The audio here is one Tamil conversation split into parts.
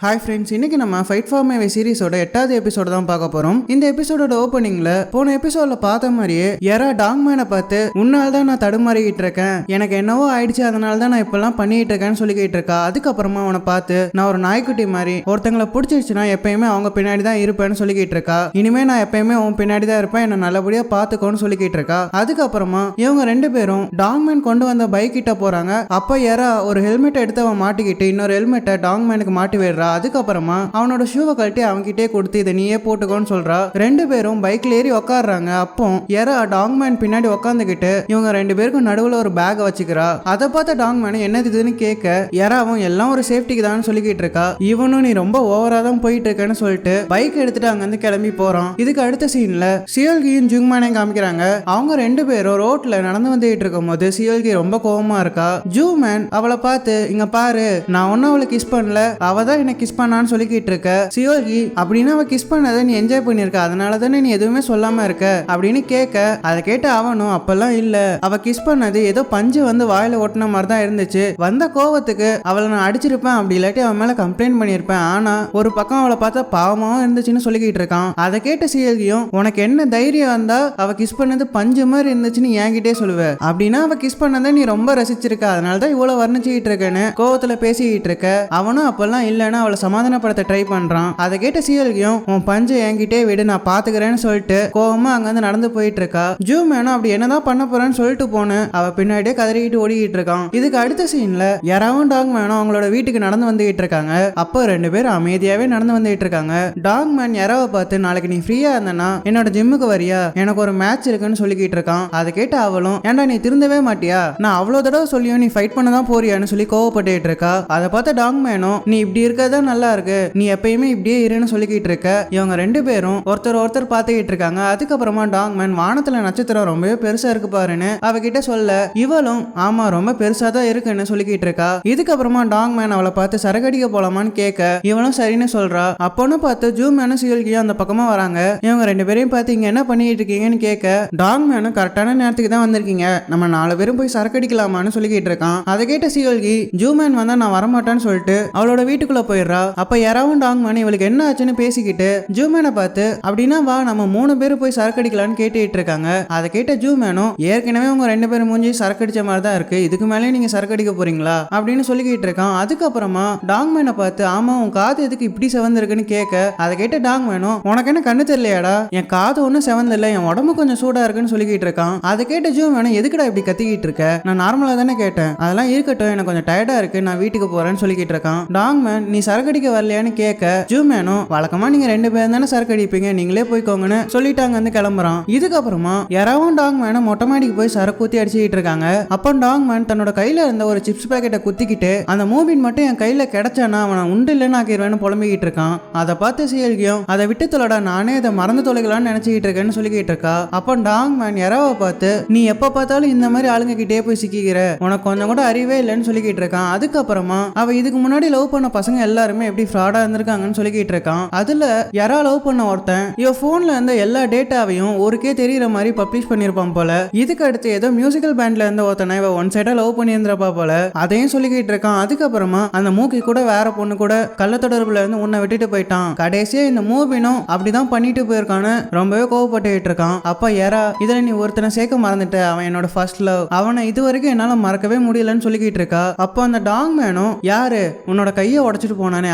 ஹாய் ஃப்ரெண்ட்ஸ், இன்னைக்கு நம்ம ஃபைட் ஃபார் மை வே சீரிஸோட 8வது எபிசோட தான் பார்க்க போறோம். இந்த எபிசோடோட ஓப்பனிங்ல போன எபிசோட்ல பார்த்த மாதிரியே யாரா டாங்மேனை பார்த்து உன்னால தான் நான் தடுமாறிக்கிட்டு இருக்கேன், எனக்கு என்னவோ ஆயிடுச்சு, அதனால தான் நான் இப்பெல்லாம் பண்ணிட்டு இருக்கேன்னு சொல்லிக்கிட்டு இருக்கா. அதுக்கப்புறமா அவனை பார்த்து நான் ஒரு நாய்க்குட்டி மாதிரி ஒருத்தங்களை பிடிச்சிருச்சுன்னா எப்பயுமே அவங்க பின்னாடி தான் இருப்பேன்னு சொல்லிக்கிட்டு இருக்கா. இனிமே நான் எப்பயுமே உன் பின்னாடி தான் இருப்பேன், என்ன நல்லபடியா பார்த்துக்கோன்னு சொல்லிக்கிட்டு இருக்கா. அதுக்கப்புறமா இவங்க ரெண்டு பேரும் டாங்மேன் கொண்டு வந்த பைக் கிட்ட போறாங்க. அப்ப யாரா ஒரு ஹெல்மெட் எடுத்து அவன் மாட்டிக்கிட்டு இன்னொரு ஹெல்மெட்டை டாங்மேனுக்கு மாட்டி விடுறா. அதுக்கப்புறமா அவனோட ஷூவை கழட்டி அவன்கிட்டே கொடுத்து இதை நீயே போட்டுக்கோன்னு சொல்றா. ரெண்டு பேரும் பைக்ல ஏறி உட்காடுறாங்க. அப்போ யாரா டாங்மேன் பின்னாடி உட்காந்துக்கிட்டு இவங்க ரெண்டு பேருக்கும் நடுவுல ஒரு பேக் வச்சுக்கிறா. அதை பார்த்த டாங்மேன் என்ன இதுன்னு கேட்க யாராவும் எல்லாம் ஒரு சேஃப்டிக்கு தான் சொல்லிக்கிட்டு இருக்கா. இவனும் நீ ரொம்ப ஓவரா தான் போயிட்டு இருக்கேன்னு சொல்லிட்டு பைக் எடுத்துட்டு அங்க இருந்து கிளம்பி போறான். இதுக்கு அடுத்த சீன்ல சியோல்கியும் ஜூங்மேனையும் காமிக்கிறாங்க. அவங்க ரெண்டு பேரும் ரோட்ல நடந்து வந்துட்டு இருக்கும் போது சியோல்கி ரொம்ப கோவமா இருக்கா. ஜூமேன் அவளை பார்த்து இங்க பாரு, நான் ஒன்னும் அவளை கிஸ் பண்ணல, அவ தான் என்ன கிஸ் பண்ணான்னு சொல்லிக்கிட்டு இருக்க. சியோல்கி அப்படின்னா அவ கிஸ் பண்ணதை நீ என்ஜாய் பண்ணிருக்க, அதனால தானே நீ எதுவுமே சொல்லாம இருக்க அப்படின்னு கேட்க, அதை கேட்ட அவனும் அப்பெல்லாம் இல்ல, அவ கிஸ் பண்ணது ஏதோ பஞ்சு வந்து வாயில ஒட்டின மாதிரி தான் இருந்துச்சு, வந்த கோவத்துக்கு அவளை நான் அடிச்சிருப்பேன், அப்படி இல்லாட்டி அவன் மேல கம்ப்ளைண்ட் பண்ணிருப்பேன், ஆனா ஒரு பக்கம் அவளை பார்த்தா பாவமாவும் இருந்துச்சுன்னு சொல்லிக்கிட்டு இருக்கான். அதை கேட்ட சியோல்கியும் உனக்கு என்ன தைரியம் வந்தா அவ கிஸ் பண்ணது பஞ்சு மாதிரி இருந்துச்சுன்னு என்கிட்டே சொல்லுவ, அப்படின்னா அவ கிஸ் பண்ணதை நீ ரொம்ப ரசிச்சிருக்க, அதனாலதான் இவ்வளவு வர்ணிச்சுக்கிட்டு இருக்கேன்னு கோவத்துல பேசிக்கிட்டு இருக்க. அவனும் அப்பெல்லாம் இல்லைன்னா அவளை சமாதானப்படுத்த ட்ரை பண்றான். அதை கேட்ட சியோல்கியும் உன் பஞ்சு என்கிட்டே விடு, நான் பாத்துக்கிறேன்னு சொல்லிட்டு கோவமா அங்க வந்து நடந்து போயிட்டு இருக்கா. ஜூமேனும் அப்படி என்னதான் பண்ண போறேன்னு சொல்லிட்டு போன அவ பின்னாடியே கதறிக்கிட்டு ஓடிக்கிட்டு இருக்கான். இதுக்கு அடுத்த சீன்ல யாராவும் டாங்மேனும் அவங்களோட வீட்டுக்கு நடந்து வந்துகிட்டு இருக்காங்க. அப்போ ரெண்டு பேரும் அமைதியாவே நடந்து வந்துகிட்டு இருக்காங்க. டாங்மேன் யாராவை பார்த்து நாளைக்கு நீ ஃப்ரீயா இருந்தனா என்னோட ஜிம்முக்கு வரியா, எனக்கு ஒரு மேட்ச் இருக்குன்னு சொல்லிக்கிட்டு இருக்கான். அதை கேட்ட அவளும் ஏன்டா நீ திருந்தவே மாட்டியா, நான் அவ்வளவு தடவை சொல்லியும் நீ ஃபைட் பண்ணதான் போறியான்னு சொல்லி கோவப்பட்டு இருக்கா. அதை பார்த்த டாங்மேனும் நீ இப்படி இருக்கதான் நல்லா இருக்கு, நீ எப்பயுமே இப்படியே இருன்னு சொல்லிக்கிட்டு இருக்க. இவங்க ரெண்டு பேரும் ஒருத்தர் பார்த்துக்கிட்டு இருக்காங்க. அதுக்கப்புறமா டாங்மேன் வானத்துல நட்சத்திரம் ரொம்பவே பெருசா இருக்கு பாருன்னு அவகிட்ட சொல்ல, இவளும் ஆமா ரொம்ப பெருசா தான் இருக்குன்னு சொல்லிக்கிட்டு இருக்கா. இதுக்கப்புறமா டாங்மேன் அவளை பார்த்து சரக்கடிக்க போலாமான்னு கேட்க இவளும் சரின்னு சொல்றா. அப்போன்னு பார்த்து ஜூமேனும் சியோல்கியும் அந்த பக்கமா வராங்க. இவங்க ரெண்டு பேரையும் பார்த்து இங்க என்ன பண்ணிட்டு இருக்கீங்கன்னு கேட்க டாங்மேனும் கரெக்டான நேரத்துக்கு தான் வந்திருக்கீங்க, நம்ம 4 பேரும் போய் சரக்கடிக்கலாமான்னு சொல்லிக்கிட்டு இருக்கான். அதை கேட்ட சியோல்கி ஜூமேன் வந்தா நான் வரமாட்டேன்னு சொல்லிட்டு அவளோட வீட்டுக்குள்ள போயிடுறா. அப்ப யாராவும் டாங்மேன் இவளுக்கு என்ன ஆச்சுன்னு பேசிக்கிட்டு ஜூமேனை பார்த்து அப்படின்னா வா நம்ம 3 பேரும் போய் சரக்கடிக்கலான்னு கேட்டுட்டு இருக்காங்க. அதை கேட்ட ஜூமேனும் ஏற்கனவே உங்க 2 பேரும் மூஞ்சி சரக்கடிச்ச மாதிரி தான் இருக்கு, இதுக்கு மேலே நீங்க சரக்கடிக்க போறீங்களா அப்படின்னு சொல்லிக்கிட்டு இருக்கான். அதுக்கப்புறமா டாங்மேனை பார்த்து ஆமா உன் காது எதுக்கு இப்படி செவந்திருக்குன்னு கேட்க, அதை கேட்ட டாங்மேனும் உனக்கு என்ன கண்ணு தெரியலையாடா, என் காது ஒன்னும் செவந்தில்ல, என் உடம்பு கொஞ்சம் சூடா இருக்குன்னு சொல்லிக்கிட்டு இருக்கான். அதை கேட்ட ஜூமேனும் எதுக்குடா இப்படி கத்திக்கிட்டு இருக்க, நான் நார்மலா தானே கேட்டேன், அதெல்லாம் இருக்கட்டும், எனக்கு கொஞ்சம் டயர்டா இருக்கு, நான் வீட்டுக்கு போறேன்னு சொல்லிக்கிட்டு இருக்கான். டாங்மேன் நீ சரக்கடிக்க வரலையான்னு கேட்க ஜூமேனும் வழக்கமா நீங்க 2 பேரும் தானே சரக்கு அடிப்பீங்க, நீங்களே போய்க்கோங்கன்னு சொல்லிட்டாங்க வந்து கிளம்புறான். இதுக்கப்புறமா யாராவும் டாங்மேனை மொட்டை மாடிக்கு போய் சரக்கு ஊத்தி அடிச்சுக்கிட்டு இருக்காங்க. அப்போ டாங்மேன் தன்னோட கையில இருந்த ஒரு சிப்ஸ் பேக்கெட்டை குத்திக்கிட்டு அந்த மூபின் மட்டும் என் கையில கிடைச்சானா அவனை உண்டு இல்லைன்னு ஆக்கிடுவேன்னு புலம்பிக்கிட்டு இருக்கான். அதை பார்த்து சியோல்கியும் அதை விட்டு தொலைடா, நானே அதை மறந்து தொலைக்கலாம்னு நினைச்சுக்கிட்டு இருக்கேன்னு சொல்லிக்கிட்டு இருக்கா. அப்போ டாங்மேன் யாராவை பார்த்து நீ எப்ப பார்த்தாலும் இந்த மாதிரி ஆளுங்க கிட்டே போய் சிக்கிக்கிற, உனக்கு கொஞ்சம் கூட அறிவே இல்லைன்னு சொல்லிக்கிட்டு இருக்கான். அதுக்கப்புறமா அவ இதுக்கு முன்னாடி லவ் பண்ண பசங்க எல்லாருமே எப்படி ஃப்ராடா இருந்திருக்காங்கன்னு சொல்லிக்கிட்டு இருக்கான். அதுல யாரா லவ் பண்ண ஒருத்தன் இவ போன்ல இருந்த எல்லா டேட்டாவையும் ஒருக்கே தெரியற மாதிரி பப்ளிஷ் பண்ணிருப்பான் போல. இதுக்கு அடுத்து ஏதோ மியூசிக்கல் பேண்ட்ல இருந்த ஒருத்தனை இவ ஒன் சைடா லவ் பண்ணியிருந்திருப்பா போல, அதையும் சொல்லிக்கிட்டு இருக்கான். அதுக்கப்புறமா அந்த மூக்கி கூட வேற பொண்ணு கூட கள்ள தொடர்புல இருந்து உன்னை விட்டுட்டு போயிட்டான், கடைசியா இந்த மூவினும் அப்படிதான் பண்ணிட்டு போயிருக்கான்னு ரொம்பவே கோவப்பட்டு இருக்கான். அப்ப யாரா இதுல நீ ஒருத்தனை சேர்க்க மறந்துட்ட, அவன் என்னோட ஃபர்ஸ்ட் லவ், அவனை இது வரைக்கும் என்னால மறக்கவே முடியலன்னு சொல்லிக்கிட்டு இருக்கா. அப்போ அந்த டாங்மேனும் யாரு உன்னோட கையை உடைச்சிட்டு போனானே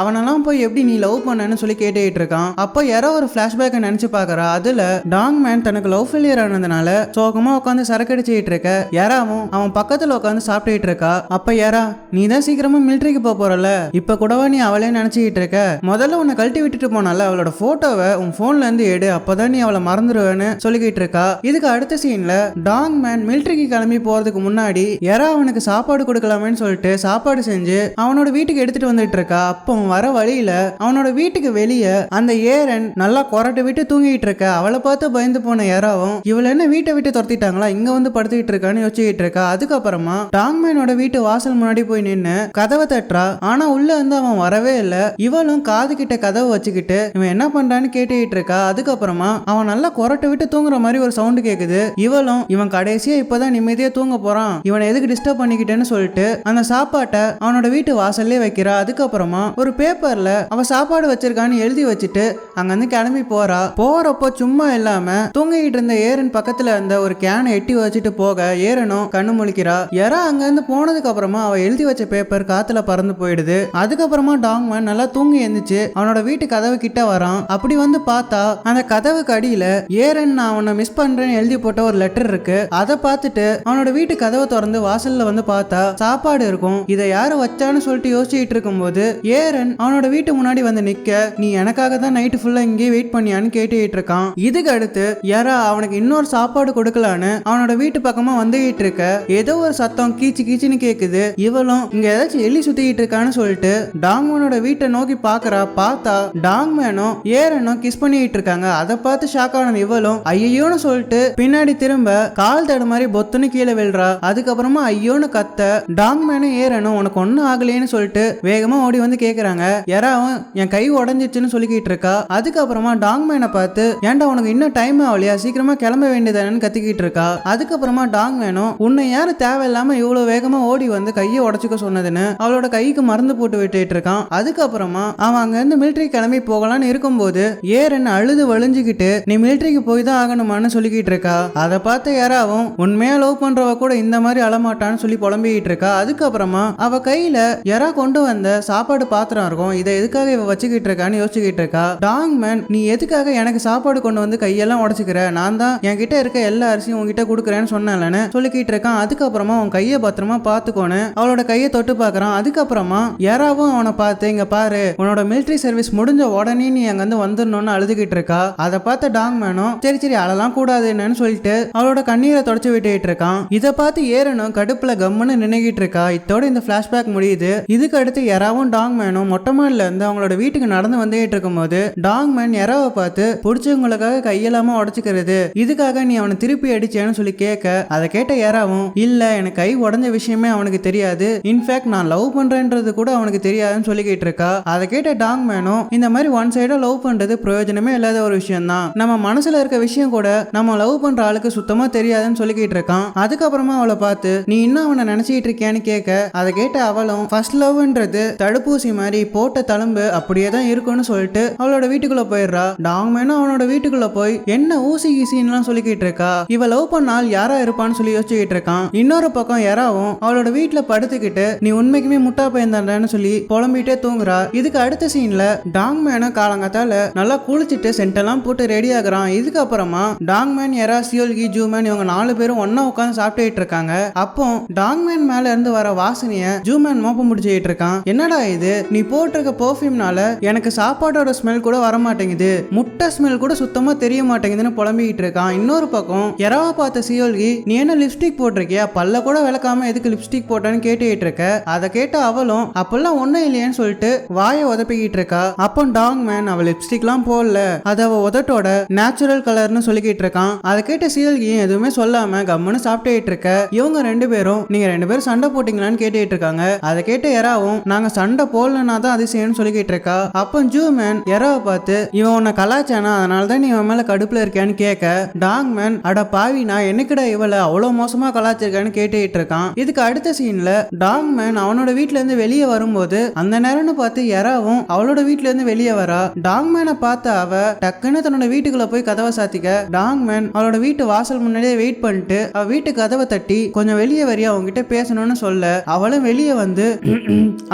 அவனெல்லாம் போய் எப்படி நீ லவ் பண்ணன்னு சொல்லி கேட்டுட்டு இருக்கான். அப்போ யாரோ ஒரு பிளாஷ்பேக்கை நினைச்சு பாக்குறா. அதுல டாங்மேன் தனக்கு லவ் ஃபெயிலியர் ஆனதுனால சோகமா உட்காந்து சரக்கடிச்சுட்டு இருக்க யாராவும் அவன் பக்கத்துல உட்காந்து சாப்பிட்டுட்டு இருக்கா. அப்ப யாரா நீ தான் சீக்கிரமா மிலிட்டரிக்கு போறல, இப்ப கூடவா நீ அவளே நினைச்சுக்கிட்டு இருக்க, முதல்ல உன்னை கழட்டி விட்டுட்டு போனால அவளோட போட்டோவை உன் போன்ல இருந்து எடு, அப்பதான் நீ அவளை மறந்துடுவேன்னு சொல்லிக்கிட்டு இருக்கா. இதுக்கு அடுத்த சீன்ல டாங்மேன் மிலிட்டரிக்கு கிளம்பி போறதுக்கு முன்னாடி யாரா அவனுக்கு சாப்பாடு கொடுக்கலாமேன்னு சொல்லிட்டு சாப்பாடு செஞ்சு அவனோட வீட்டுக்கு எடுத்துட்டு வந்துட்டு இருக்கா. அப்போ வர வழியில அவனோட வீட்டுக்கு வெளியே அந்த ஏரன் நல்லா கொரட்டை விட்டு தூங்கிட்டு இருக்க. அவளை பார்த்து பயந்து போன யாராவும் இவள என்ன வீட்டை விட்டு துரத்திட்டாங்களா, இங்க வந்து படுத்துக்கிட்டு இருக்கான்னு யோசிச்சுக்கிட்டு இருக்கா. அதுக்கப்புறமா டாங்மேனோட வீட்டு வாசல் முன்னாடி போய் நின்னு கதவை தட்டுறா. ஆனா உள்ள வந்து அவன் வரவே இல்ல. இவளும் காது கிட்ட கதவை வச்சுக்கிட்டு இவன் என்ன பண்றான்னு கேட்டுக்கிட்டு இருக்கா. அதுக்கப்புறமா அவன் நல்லா கொரட்டை விட்டு தூங்குற மாதிரி ஒரு சவுண்ட் கேக்குது. இவளும் இவன் கடைசியா இப்பதான் நிம்மதியா தூங்க போறான், இவனை எதுக்கு டிஸ்டர்ப் பண்ணிக்கிட்டேன்னு சொல்லிட்டு அந்த சாப்பாட்டை அவனோட வீட்டு வாசல்லே வைக்கிறா. அதுக்கப்புறமா ஒரு பேப்பர்ல அவ சாப்பாடு வச்சிருக்கான்னு எழுதி வச்சுட்டு அங்கிருந்து கிளம்பி போறா. போறப்போ சும்மா இல்லாம தூங்கிட்டு இருந்த ஏரன் பக்கத்துல இருந்த ஒரு கேனை எட்டி வச்சுட்டு போக ஏரனும் கண்ணு முழிக்கிறா. யாரா அங்க இருந்து போனதுக்கு அப்புறமா அவ எழுதி வச்ச பேப்பர் காத்துல பறந்து போயிடுது. அதுக்கப்புறமா டாங்மேன் நல்லா தூங்கி எழுந்துச்சு அவனோட வீட்டு கதவு கிட்ட வரான். அப்படி வந்து பார்த்தா அந்த கதவுக்கு அடியில ஏரன் நான் அவனை மிஸ் பண்றேன்னு எழுதி போட்ட ஒரு லெட்டர் இருக்கு. அதை பார்த்துட்டு அவனோட வீட்டு கதவை திறந்து வாசல்ல வந்து பார்த்தா சாப்பாடு இருக்கும். இதை யாரு வச்சான்னு சொல்லிட்டு யோசிச்சுட்டு இருக்கும்போது ஏரன் அவனோட வீட்டு முன்னாடி வந்து நிக்க நீ எனக்காக தான் நைட்டு ஃபுல்லா இங்கே வெயிட் பண்ணியான்னு கேட்டுட்டு இருக்கான். இதுக்கு அடுத்து யாரா அவனுக்கு இன்னொரு சாப்பாடு கொடுக்கலான்னு அவனோட வீட்டு பக்கமா வந்துகிட்டு இருக்க ஏதோ ஒரு சத்தம் கீச்சு கீச்சுன்னு கேக்குது. இவளும் இங்க ஏதாச்சும் எலி சுத்திக்கிட்டு இருக்கான்னு சொல்லிட்டு டாங்மேனோட வீட்டை நோக்கி பாக்குறா. பார்த்தா டாங்மேனும் ஏரனும் கிஸ் பண்ணிட்டு இருக்காங்க. அதை பார்த்து ஷாக் ஆனது இவளும் ஐயோன்னு சொல்லிட்டு பின்னாடி திரும்ப கால் தடு மாதிரி பொத்துன்னு கீழே விழுறா. அதுக்கப்புறமா ஐயோன்னு கத்த டாங்மேனும் ஏரனும் உனக்கு ஒன்னும் ஆகலையேன்னு சொல்லிட்டு வேகமா ஓடி வந்து கேக்குறாங்க. யாராவும் என் கை உடஞ்சிச்சுன்னு சொல்லிக்கிட்டு இருக்கா. அதுக்கப்புறமா டாங்மேனை பார்த்து ஏன்டா உனக்கு இன்னும் டைம் ஆகலையா சீக்கிரமா கிளம்ப வேண்டியதானு கத்திக்கிட்டு இருக்கா. அதுக்கப்புறமா டாங்மேனும் உன்னை யாரு தேவையில்லாம இவ்வளவு வேகமா ஓடி வந்து கையை உடச்சுக்க சொன்னதுன்னு அவளோட கைக்கு மருந்து போட்டு விட்டுட்டு இருக்கான். அதுக்கப்புறமா அவன் அங்க இருந்து மிலிட்டரி கிளம்பி போகலான்னு இருக்கும்போது ஏரன் அழுது வழிஞ்சுக்கிட்டு நீ மிலிட்டரிக்கு போய் தான் ஆகணுமான்னு சொல்லிக்கிட்டு இருக்கா. அதை பார்த்த யாராவும் உண்மையா லவ் பண்றவ கூட இந்த மாதிரி அழமாட்டான்னு சொல்லி புலம்பிக்கிட்டு இருக்கா. அதுக்கப்புறமா அவ கையில யாரா கொண்டு வந்த சாப்பாடு பாத்திரம் இருக்கும். இதை எதுக்காக இவ வச்சுக்கிட்டு இருக்கான்னு யோசிச்சுக்கிட்டு இருக்கா. டாங்மேன் நீ எதுக்காக எனக்கு சாப்பாடு கொண்டு வந்து கையெல்லாம் உடச்சுக்கிற நான் தான் என்கிட்ட இருக்க எல்லா அரிசியும் உங்ககிட்ட கொடுக்குறேன்னு சொன்னேன்னு சொல்லிக்கிட்டு இருக்கான். அதுக்கப்புறமா உன் கையை பத்திரமா பாத்துக்கோன்னு அவளோட கையை தொட்டு பாக்குறான். அதுக்கப்புறமா யாராவும் அவனை பார்த்து இங்க பாரு உன்னோட மிலிட்டரி சர்வீஸ் முடிஞ்ச உடனே நீ அங்க வந்து வந்துடணும்னு அழுதுகிட்டு இருக்கா. அதை பார்த்த டாங்மேனும் சரி சரி அழலாம் கூடாதுன்னு சொல்லிட்டு அவளோட கண்ணீரை தொடச்சு விட்டுட்டு இருக்கான். இதை பார்த்து ஏரனும் கடுப்புல கம்முன்னு நினைக்கிட்டு இருக்கா. இதோட இந்த பிளாஷ்பேக் முடியுது. இதுக்கு அடுத்து யாராவும் டாங்மேனும் மொட்டை மாடில இருந்து அவங்களோட வீட்டுக்கு நடந்து வந்துகிட்டு இருக்கும்போது டாங்மேன் யாராவை பார்த்து பிடிச்சவங்களுக்காக கையெல்லாம உடச்சுக்கிறது இதுக்காக நீ அவனை திருப்பி அடிச்சேன்னு சொல்லி கேட்க அதை கேட்ட யாராவும் இல்ல எனக்கு கை உடஞ்ச விஷயமே அவனுக்கு தெரியாது இன்ஃபேக்ட் நான் லவ் பண்றேன்றது கூட அவனுக்கு தெரியாதுன்னு சொல்லிக்கிட்டு இருக்கா. அதை கேட்ட டாங்மேனும் இந்த மாதிரி ஒன் சைடா லவ் பண்றது பிரயோஜனமே இல்லாத ஒரு விஷயம் தான். நம்ம மனசுல இருக்க விஷயம் கூட நம்ம லவ் பண்ற ஆளுக்கு சுத்தமா தெரியாதுன்னு சொல்லிக்கிட்டு இருக்கான். அதுக்கப்புறமா அவளை பார்த்து நீ இன்னும் அவனை நினைச்சிட்டு இருக்கியான்னு கேட்க அதை கேட்ட அவளும் ஃபர்ஸ்ட் லவ்ன்றது தடுப்பூசி மாதிரி போட்ட தழும்பு அப்படியே தான் இருக்கும்னு சொல்லிட்டு அவளோட வீட்டுக்குள்ள போயிடுறா. டாங்மேனும் அவனோட வீட்டுக்குள்ள போய் என்ன ஊசி கீசின்லாம் சொல்லிக்கிட்டு இருக்கா. இவ லவ் பண்ணால் யாரா இருப்பான்னு சொல்லி யோசிச்சுக்கிட்டு இருக்கான். இன்னொரு பக்கம் யாராவும் அவளோட வீட்டுல படுத்துக்கிட்டு நீ உண்மைக்குமே முட்டா பையன்தான்னு சொல்லி புலம்பிட்டே தூங்குறா. இதுக்கு அடுத்த சீன்ல டாங்மேனும் காலங்காத்தால நல்லா குளிச்சுட்டு சென்டெல்லாம் போட்டு ரெடி ஆகுறான். இதுக்கப்புறமா டாங்மேன் யாரா சியோல்கி ஜூமேன் இவங்க 4 பேரும் ஒன்னா உட்காந்து சாப்பிட்டுட்டு இருக்காங்க. அப்போ டாங்மேன் மேல இருந்து வர வாசனைய ஜூமேன் மோப்பம் முடிச்சுட்டு இருக்கான். என்னடா இது நீ போட்டிருக்க பெர்ஃப்யூம்னால எனக்கு சாப்பாடோட ஸ்மெல் கூட வர மாட்டேங்குது முட்டை ஸ்மெல் கூட சுத்தமா தெரிய மாட்டேங்குதுன்னு புலம்பிக்கிட்டு இருக்கான். இன்னொரு பக்கம் யாராவை பார்த்த சியோல்கி நீ என்ன லிப்ஸ்டிக் போட்டிருக்கியா பல்ல கூட விளக்காம எதுக்கு லிப்ஸ்டிக் போட்டான்னு கேட்டுக்கிட்டு இருக்க. அதை கேட்ட அவளும் அப்பெல்லாம் ஒன்னும் இல்லையேன்னு சொல்லிட்டு வாயை உதப்பிக்கிட்டு இருக்கா. அப்போ டாங்மேன் அவள் லிப்ஸ்டிக்லாம் போடல அது அவ உதட்டோட நேச்சுரல் கலர்னு சொல்லிக்கிட்டு இருக்கான். அதை கேட்ட சியோல்கியும் எதுவுமே சொல்லாம கம்முன்னு சாப்பிட்டுக்கிட்டு இருக்க. இவங்க 2 பேரும் நீங்க 2 பேரும் சண்டை போட்டீங்களான்னு கேட்டுட்டு இருக்காங்க. அதை கேட்ட யாராவும் நாங்க சண்டை போடலன்னா தான் அதிசயம்னு சொல்லிக்கிட்டு இருக்கா. அப்போ ஜூமேன் யாராவை பார்த்து இவன் உன்னை கலாச்சானா அதனால தான் நீ இவன் மேல கடுப்புல இருக்கியான்னு கேட்க டாங்மேன் அட பாவி நான் என்னைக்குடா இவளை அவ்வளவு மோசமா கலாச்சிருக்கான்னு கேட்டுட்டு இருக்கான். இதுக்கு அடுத்த சீன்ல டாங்மேன் அவனோட வீட்டுல இருந்து வெளியே வரும்போது அந்த நேரம்னு பார்த்து யாராவும் அவளோட வீட்டுல இருந்து வெளியே வரா. டாங்மேனை பார்த்த அவ டக்குன்னு தன்னோட வீட்டுக்குள்ள போய் கதவை சாத்திக்க டாங்மேன் அவளோட வீட்டு வாசல் முன்னாடியே வெயிட் பண்ணிட்டு அவ வீட்டு கதவை தட்டி கொஞ்சம் வெளியே வரியா அவங்ககிட்ட பேசணும்னு சொல்ல அவளும் வெளியே வந்து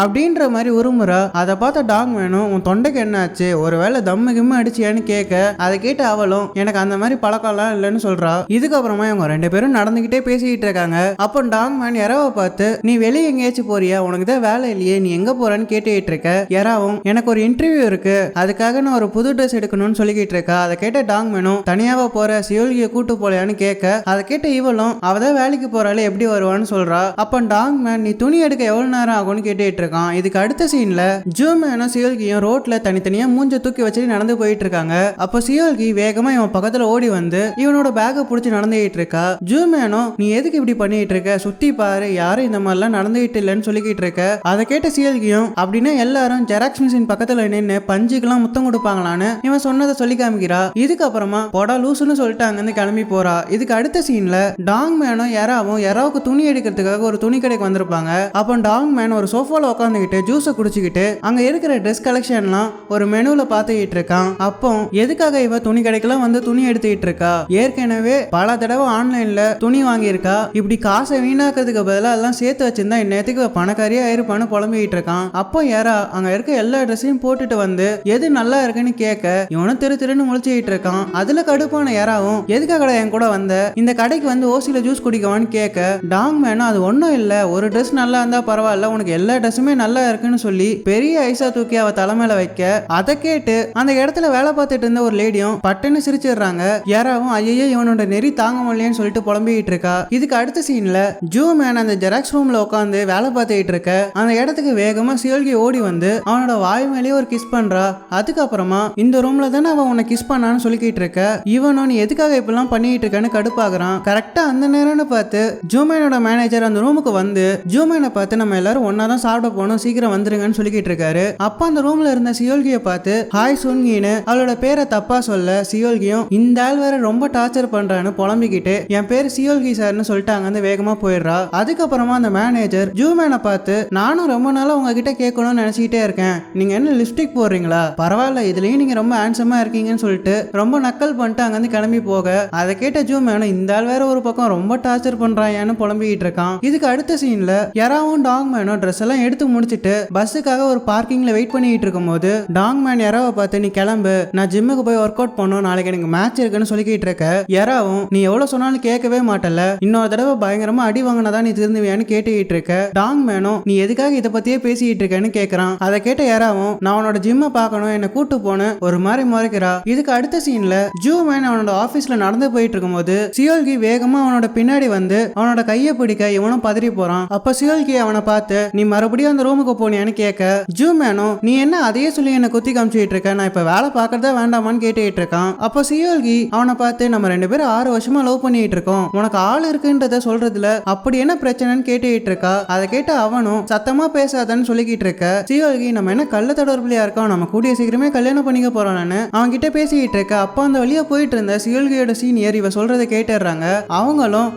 அப்படின்ற மாதிரி உருமுறா. அதை பார்த்த டாங்மேனும் உன் தொண்டைக்கு என்ன ஆச்சு ஒருவேளை தம்மு கிம்மு அடிச்சியான்னு கேட்க அதை கேட்டு அவளும் எனக்கு அந்த மாதிரி பழக்கம்லாம் இல்லைன்னு சொல்றா. இதுக்கப்புறமா இவங்க 2 பேரும் நடந்துகிட்டே பேசிக்கிட்டு இருக்காங்க. அப்போ டாங்மேன் யாராவை பார்த்து நீ வெளியே எங்கேயாச்சும் போறியா உனக்கு தான் வேலை இல்லையே நீ எங்க போறன்னு கேட்டுக்கிட்டு இருக்க. யாராவும் எனக்கு ஒரு இன்டர்வியூ இருக்கு அதுக்காக நான் ஒரு புது ட்ரெஸ் எடுக்கணும்னு சொல்லிக்கிட்டு இருக்கா. அதை கேட்ட டாங்மேனும் தனியாவா போற சியோல்கியை கூட்டு போலையான்னு கேட்க அதை கேட்ட இவளும் அவதான் வேலைக்கு போறாளே எப்படி வருவான்னு சொல்றா. அப்போ டாங்மேன் நீ துணி எடுக்க எவ்வளவு நேரம் ஆகும்னு கேட்டுட்டு இருக்கான். இதுக்கு அடுத்த சீன்ல ஜூமேனும் சியோல்கியும் ரோட்ல தனித்தனியா மூஞ்ச தூக்கி வச்சுட்டு நடந்து போயிட்டு இருக்காங்க. அப்போ சியோல்கி வேகமா இவன் பக்கத்துல ஓடி வந்து இவனோட பேக்கை பிடிச்சி நடந்துகிட்டு இருக்கா. ஜூமேனும் நீ எதுக்கு இப்படி பண்ணிட்டு இருக்க சுத்தி பாரு யாரும் இந்த மாதிரிலாம் நடந்துகிட்டு இல்லைன்னு சொல்லிக்கிட்டு இருக்க. அதை கேட்ட சியோல்கியும் அப்படின்னா எல்லாரும் ஜெராக்ஸ் மிஷின் பக்கத்துல நின்று பஞ்சுக்கெல்லாம் முத்தம் கொடுப்பாங்களான்னு இவன் சொன்னதை சொல்லி காமிக்கிறா. இதுக்கப்புறமா போடா லூசுன்னு சொல்லிட்டு அங்கிருந்து கிளம்பி போறா. இதுக்கு அடுத்த சீன்ல டாங்மேனும் யாராவும் யாராவுக்கு துணி எடுக்கிறதுக்காக ஒரு துணி கடைக்கு வந்திருப்பாங்க. அப்போ டாங்மேன் ஒரு சோஃபால உட்காந்துக்கிட்டு போயிட்டு ஜூஸை குடிச்சுக்கிட்டு அங்க இருக்கிற ட்ரெஸ் கலெக்ஷன்லாம் ஒரு மெனுல பாத்துக்கிட்டு இருக்கான். அப்போ எதுக்காக இவ துணி கடைக்கெல்லாம் வந்து துணி எடுத்துக்கிட்டு இருக்கா? ஏற்கனவே பல தடவை ஆன்லைன்ல துணி வாங்கியிருக்கா. இப்படி காசை வீணாக்கிறதுக்கு பதிலாக எல்லாம் சேர்த்து வச்சிருந்தா இந்நேரத்துக்கு பணக்காரியா ஆயிருப்பான்னு புலம்பிக்கிட்டு இருக்கான். அப்போ யாரா அங்க இருக்க எல்லா ட்ரெஸ்ஸையும் போட்டுட்டு வந்து எது நல்லா இருக்குன்னு கேட்க இவனும் திருன்னு முழிச்சுக்கிட்டு இருக்கான். அதுல கடுப்பான யாராவும் எதுக்காக என் கூட வந்த, இந்த கடைக்கு வந்து ஓசியில ஜூஸ் குடிக்கவான்னு கேட்க டாங் மேனும் அது ஒன்றும் இல்லை, ஒரு ட்ரெஸ் நல்லா இருந்தா பரவாயில்ல, உனக்கு எல்லா ட்ரெஸ்ஸுமே நல்லா இருக்குன்னு சொல்லி பெரிய ஐசா தூக்கி அவ தலைமையில வைக்க அதை கேட்டு அந்த இடத்துல வேலை பார்த்துட்டு இருந்த ஒரு லேடியும் பட்டுன்னு சிரிச்சிடுறாங்க. யாராவும் ஐயோ இவனோட நெறி தாங்க முடியலன்னு சொல்லிட்டு புலம்பிக்கிட்டு இருக்கா. இதுக்கு அடுத்த சீன்ல ஜூ மேன் அந்த ஜெராக்ஸ் ரூம்ல உட்காந்து வேலை பார்த்துக்கிட்டு இருக்க அந்த இடத்துக்கு வேகமா சியோல்கி ஓடி வந்து அவனோட வாய் மேலேயே ஒரு கிஸ் பண்றா. அதுக்கப்புறமா இந்த ரூம்ல தானே அவன் உன்னை கிஸ் பண்ணான்னு சொல்லிக்கிட்டு இருக்க. இவனும் நீ எதுக்காக இப்பெல்லாம் பண்ணிட்டு இருக்கன்னு கடுப்பாகிறான். கரெக்டா அந்த நேரம்னு பார்த்து ஜூமேனோட மேனேஜர் அந்த ரூமுக்கு வந்து ஜூமேனை பார்த்து நம்ம எல்லாரும் ஒன்னா தான் சாப்பிட போனோம், சீக்கிரம் வந்துருங்கன்னு சொல்லிக்கிட்டு இருக்காரு. அப்ப அந்த ரூம்ல இருந்த சியோல்கியை பார்த்து ஹாய் சுன்கின்னு அவளோட பேரை தப்பா சொல்ல சியோல்கியும் இந்த ஆள் வேற ரொம்ப டார்ச்சர் பண்றான்னு புலம்பிக்கிட்டு என் பேர் சியோல்கி சார்னு சொல்லிட்டு அங்கிருந்து வேகமா போயிடுறா. அதுக்கப்புறமா அந்த மேனேஜர் ஜூமேனை பார்த்து நானும் ரொம்ப நாளா உங்ககிட்ட கேட்கணும்னு நினைச்சிக்கிட்டே இருக்கேன், நீங்க என்ன லிப்ஸ்டிக் போடுறீங்களா? பரவாயில்ல, இதுலயும் நீங்க ரொம்ப ஹேண்ட்ஸமா இருக்கீங்கன்னு சொல்லிட்டு ரொம்ப நக்கல் பண்ணிட்டு அங்கிருந்து கிளம்பி போக அதை கேட்ட ஜூமேனும் இந்த ஆள் வேற ஒரு பக்கம் ரொம்ப டார்ச்சர் பண்றாயான்னு புலம்பிக்கிட்டு இருக்கான். இதுக்கு அடுத்த சீன்ல யாராவும் டாங் மேனும் ட்ரெஸ் எல்லாம் எடுத்து முடிச்சிட்டு பஸ்ஸுக்காக ஒரு பார்க்கிங்ல வெயிட் பண்ணிட்டு இருக்கும் போது டாங் மேன் யாராவை பார்த்து நீ கிளம்பு, நான் ஜிம்முக்கு போய் ஒர்க் அவுட் பண்ணும், நாளைக்கு எனக்கு மேட்ச் இருக்குன்னு சொல்லிக்கிட்டு இருக்க. யாராவும் நீ எவ்வளவு சொன்னாலும் கேட்கவே மாட்டல, இன்னொரு தடவை பயங்கரமா அடி வாங்கினதா நீ திருந்துவியான்னு கேட்டுக்கிட்டு இருக்க. டாங் மேனும் நீ எதுக்காக இதை பத்தியே பேசிக்கிட்டு இருக்கேன்னு கேட்கறான். அதை கேட்ட யாராவும் நான் உன்னோட ஜிம்மை பார்க்கணும், என்ன கூட்டு போன ஒரு மாதிரி முறைக்கிறா. இதுக்கு அடுத்த சீன்ல ஜூ மேன் அவனோட ஆபீஸ்ல நடந்து போயிட்டு இருக்கும் போது சியோல்கி வேகமா அவனோட பின்னாடி வந்து அவனோட கையை பிடிக்க இவனும் பதறி போறான். அப்ப சியோல்கி அவனை பார்த்து நீ மறுபடியும் அந்த ரூமுக்கு போனியான்னு கேட்க ஜூ மேனும் நீ என்ன அதையே சொல்லி என்ன குத்தி காமிச்சிட்டு இருக்க, நான் இப்ப வேலை பார்க்கறதா வேண்டாமான்னு கேட்டுக்கிட்டு இருக்கான். அப்போ சியோல்கி அவனை பார்த்து நம்ம 2 பேரும் 6 வருஷமா லவ் பண்ணிட்டு இருக்கோம், உனக்கு ஆள் இருக்குன்றத சொல்றதுல அப்படி என்ன பிரச்சனைன்னு கேட்டுக்கிட்டு இருக்கா. அதை கேட்ட அவனும் சத்தமா பேசாதன்னு சொல்லிக்கிட்டு இருக்க. சியோல்கி நம்ம என்ன கள்ள தொடர்புலையா இருக்கோம், நம்ம கூடிய சீக்கிரமே கல்யாணம் பண்ணிக்க போறோம்னு அவன் கிட்ட பேசிக்கிட்டு இருக்க. அப்ப அந்த வழியா போயிட்டு இருந்த சியோல்கியோட சீனியர் இவ சொல்றதை கேட்டுறாங்க. அவங்களும்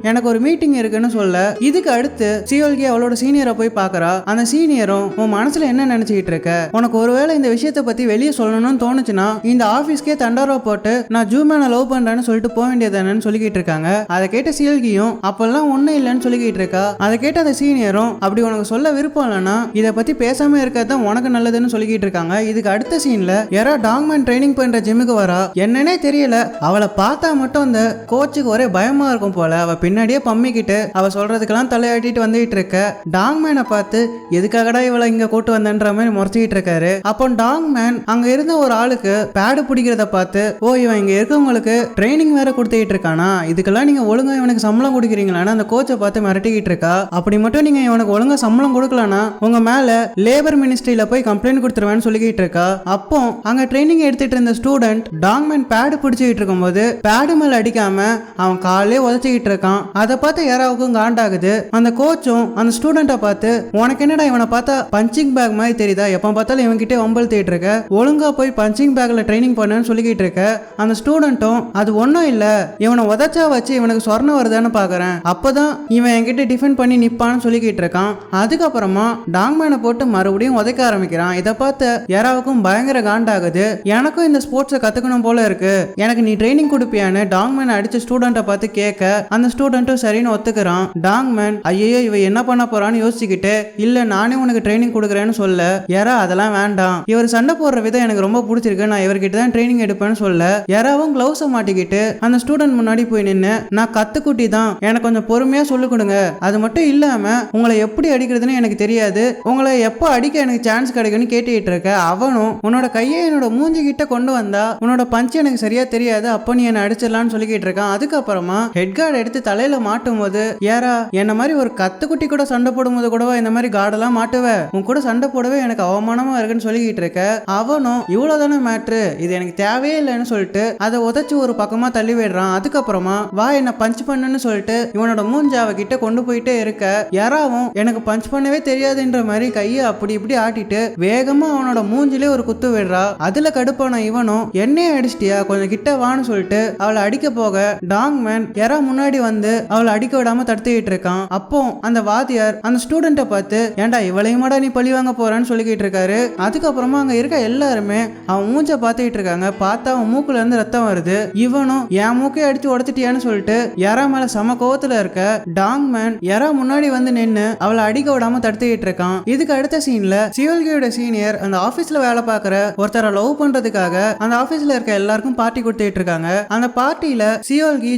எனக்கு ஒரு மீட்டிங் இருக்குன்னு சொல்ல இதுக்கு அடுத்து சியோல்கி அவளோட சீனியரை போய் பாக்குறா. அந்த சீனியரும் உன் மனசுல என்ன நினைச்சுக்கிட்டு இருக்க, உனக்கு ஒருவேளை இந்த விஷயத்தை பத்தி வெளியே சொல்லணும்னு தோணுச்சுன்னா இந்த ஆபீஸ்க்கே தண்டரா போட்டு நான் ஜூமேனை லவ் பண்றேன்னு சொல்லிட்டு போக வேண்டியதானு சொல்லிக்கிட்டு இருக்காங்க. அதை கேட்ட சியோல்கியும் அப்பெல்லாம் ஒண்ணும் இல்லைன்னு சொல்லிக்கிட்டு இருக்கா. அதை கேட்ட அந்த சீனியரும் அப்படி உனக்கு சொல்ல விருப்பம் இல்லைன்னா இதை பத்தி பேசாம இருக்கதான் உனக்கு நல்லதுன்னு சொல்லிக்கிட்டு இருக்காங்க. இதுக்கு அடுத்த சீன்ல யாரா டாங்மேன் ட்ரைனிங் பண்ற ஜிம்முக்கு வரா. என்னன்னே தெரியல, அவளை பார்த்தா மட்டும் அந்த கோச்சுக்கு ஒரே பயமா இருக்கும் போல. அவ பின்னாடியே பம்மிக்கிட்டு அவ சொல்றதுக்கெல்லாம் தலையாட்டிட்டு வந்துட்டு இருக்க. டாங்மேனை பார்த்து எதுக்காகடா இவளை இங்க கூட்டு வந்தன்ற மாதிரி முறைச்சிக்கிட்டு இருக்காரு. அப்போ டாங்மேன் அங்க இருந்த ஒரு ஆளுக்கு பேடு பிடிக்கிறத பார்த்து ஓ இவன் இங்க இருக்கவங்களுக்கு ட்ரைனிங் வேற கொடுத்துக்கிட்டு இருக்கானா, இதுக்கெல்லாம் நீங்க ஒழுங்கா இவனுக்கு சம்பளம் கொடுக்குறீங்களான்னு அந்த கோச்சை பார்த்து மிரட்டிக்கிட்டு இருக்கா. அப்படி மட்டும் நீங்க இவனுக்கு ஒழுங்கா சம்பளம் கொடுக்கலனா உங்க மேல லேபர் மினிஸ்ட்ரியில போய் கம்ப்ளைண்ட் கொடுத்துருவேன்னு சொல்லிக்கிட்டு இருக்கா. அப்போ அங்க ட்ரைனிங் எடுத்துட்டு இருந்த ஸ்டூடெண்ட் டாங்மேன் பேடு பிடிச்சிக்கிட்டு இருக்கும்போது பேடு மேல அடிக்காம அவன் காலே உதச்சிக்கிட்டு இருக்கான். அதை பார்த்து யாராவுக்கும் காண்டாகுது. அந்த கோச்சும் அந்த ஸ்டூடெண்ட்டை பார்த்து உனக்கு என்னடா இவனை பார்த்தா பஞ்சிங் பேக் மாதிரி தெரியுதா, எப்ப பார்த்தாலும் இவன் கிட்டே வம்பழுத்திட்டு இருக்க, ஒழுங்கா போய் பஞ்சிங் பேக்ல ட்ரைனிங் பண்ணுன்னு சொல்லிக்கிட்டு இருக்க. அந்த ஸ்டூடெண்ட்டும் அது ஒன்றும் இல்ல, இவனை உதச்சா வச்சு இவனுக்கு சொர்ணம் வருதான்னு பாக்குறேன், அப்பதான் இவன் என்கிட்ட டிஃபெண்ட் பண்ணி நிப்பான்னு சொல்லிக்கிட்டு இருக்கான். அதுக்கப்புறமா டாங்மேனை போட்டு மறுபடியும் உதைக்க ஆரம்பிக்கிறான். இதை பார்த்து யாராவுக்கும் பயங்கர காண்டாகுது. எனக்கும் இந்த ஸ்போர்ட்ஸை கத்துக்கணும் போல இருக்கு, எனக்கு நீ ட்ரைனிங் கொடுப்பியான்னு டாங்மேன் அடிச்ச ஸ்டூடெண்ட்டை பார்த்து கேட்க அந்த ஸ்டூடெண்ட்டும் சரின்னு ஒத்துக்கிறான். டாங்மேன் ஐயோ இவ என்ன பண்ண போறான்னு யோசிச்சுக்கிட்டு இல்ல நானே உனக்கு ட்ரைனிங் கொடுக்குறேன்னு சொல்ல யாரா அதெல்லாம் வேண்டாம், இவர் சண்டை போடுற விதம் எனக்கு ரொம்ப பிடிச்சிருக்கு, நான் இவர்கிட்ட தான் ட்ரைனிங் எடுப்பேன்னு சொல்ல யாராவும் கிளவுஸை மாட்டிக்கிட்டு அந்த ஸ்டூடெண்ட் முன்னாடி போய் நின்று நான் கத்துக்குட்டி தான், எனக்கு கொஞ்சம் பொறுமையா சொல்லிக் கொடுங்க, அது மட்டும் இல்லாம உங்களை எப்படி அடிக்கிறதுன்னு எனக்கு தெரியாது, உங்களை எப்போ அடிக்க எனக்கு சான்ஸ் கிடைக்கும்னு கேட்டுக்கிட்டு இருக்க. அவனும் உன்னோட கையை என்னோட மூஞ்சி கிட்ட கொண்டு வந்தா உன்னோட பஞ்சு எனக்கு சரியா தெரியாது, அப்போ நீ என்ன அடிச்சிடலான்னு சொல்லிக்கிட்டு இருக்கான். அதுக்கப்புறமா ஹெட் கார்டு எடுத்து தலையில மாட்டும் போது யாரா என்ன மாதிரி ஒரு கத்துக்குட்டி கூட சண்டை போடும் போது கூடவா இந்த மாதிரி கார்டெல்லாம் மாட்டுவ, உன் கூட சண்டை போடவே எனக்கு அவமானமா இருக்குன்னு சொல்லிக்கிட்டு இருக்க. அவனும் இவ்வளவுதானே மேட்ரு, இது எனக்கு தேவையே இல்லைன்னு சொல்லிட்டு அதை உதச்சு ஒரு பக்கமா தள்ளி விடுறான். அதுக்கப்புறமா வா என்ன பஞ்ச் பண்ணுன்னு சொல்லிட்டு இவனோட மூஞ்சி அவகிட்ட கொண்டு போயிட்டே இருக்க. யாராவும் எனக்கு பஞ்ச் பண்ணவே தெரியாதுன்ற மாதிரி கையை அப்படி இப்படி ஆட்டிட்டு வேகமா அவனோட மூஞ்சிலே ஒரு குத்து விடுறா. அதுல கடுப்பான இவனும் என்னையே அடிச்சிட்டியா, கொஞ்சம் கிட்ட வான்னு சொல்லிட்டு அவளை அடிக்க போக டாங்மேன் யாரா முன்னாடி வந்து அவளை அடிக்க விடாம தடுத்துக்கிட்டு இருக்கான். அப்போ அந்த வாத்தியார் அந்த ஸ்டூடெண்ட்டை பார்த்து ஏன்டா ஏன்டா இவளையுமாடா நீ பழி வாங்க போறான்னு சொல்லிக்கிட்டு இருக்காரு. அதுக்கப்புறமா அங்க இருக்க எல்லாருமே அவன் மூஞ்ச பாத்துக்கிட்டு இருக்காங்க. பார்த்தா அவன் மூக்குல இருந்து ரத்தம் வருது. இவனும் என் மூக்கே அடிச்சு உடச்சிட்டியான்னு சொல்லிட்டு யாரா மேல சம கோவத்துல இருக்க டாங்மேன் யாரா முன்னாடி வந்து நின்னு அவளை அடிக்க விடாம தடுத்துக்கிட்டு இருக்கான். இதுக்கு அடுத்த சீன்ல சியோல்கியோட சீனியர் அந்த ஆபீஸ்ல வேலை பார்க்கற ஒருத்தரை லவ் பண்றதுக்காக அந்த ஆபீஸ்ல இருக்க எல்லாருக்கும் பார்ட்டி கொடுத்துட்டு இருக்காங்க. அந்த பார்ட்டியில சியோல்கி,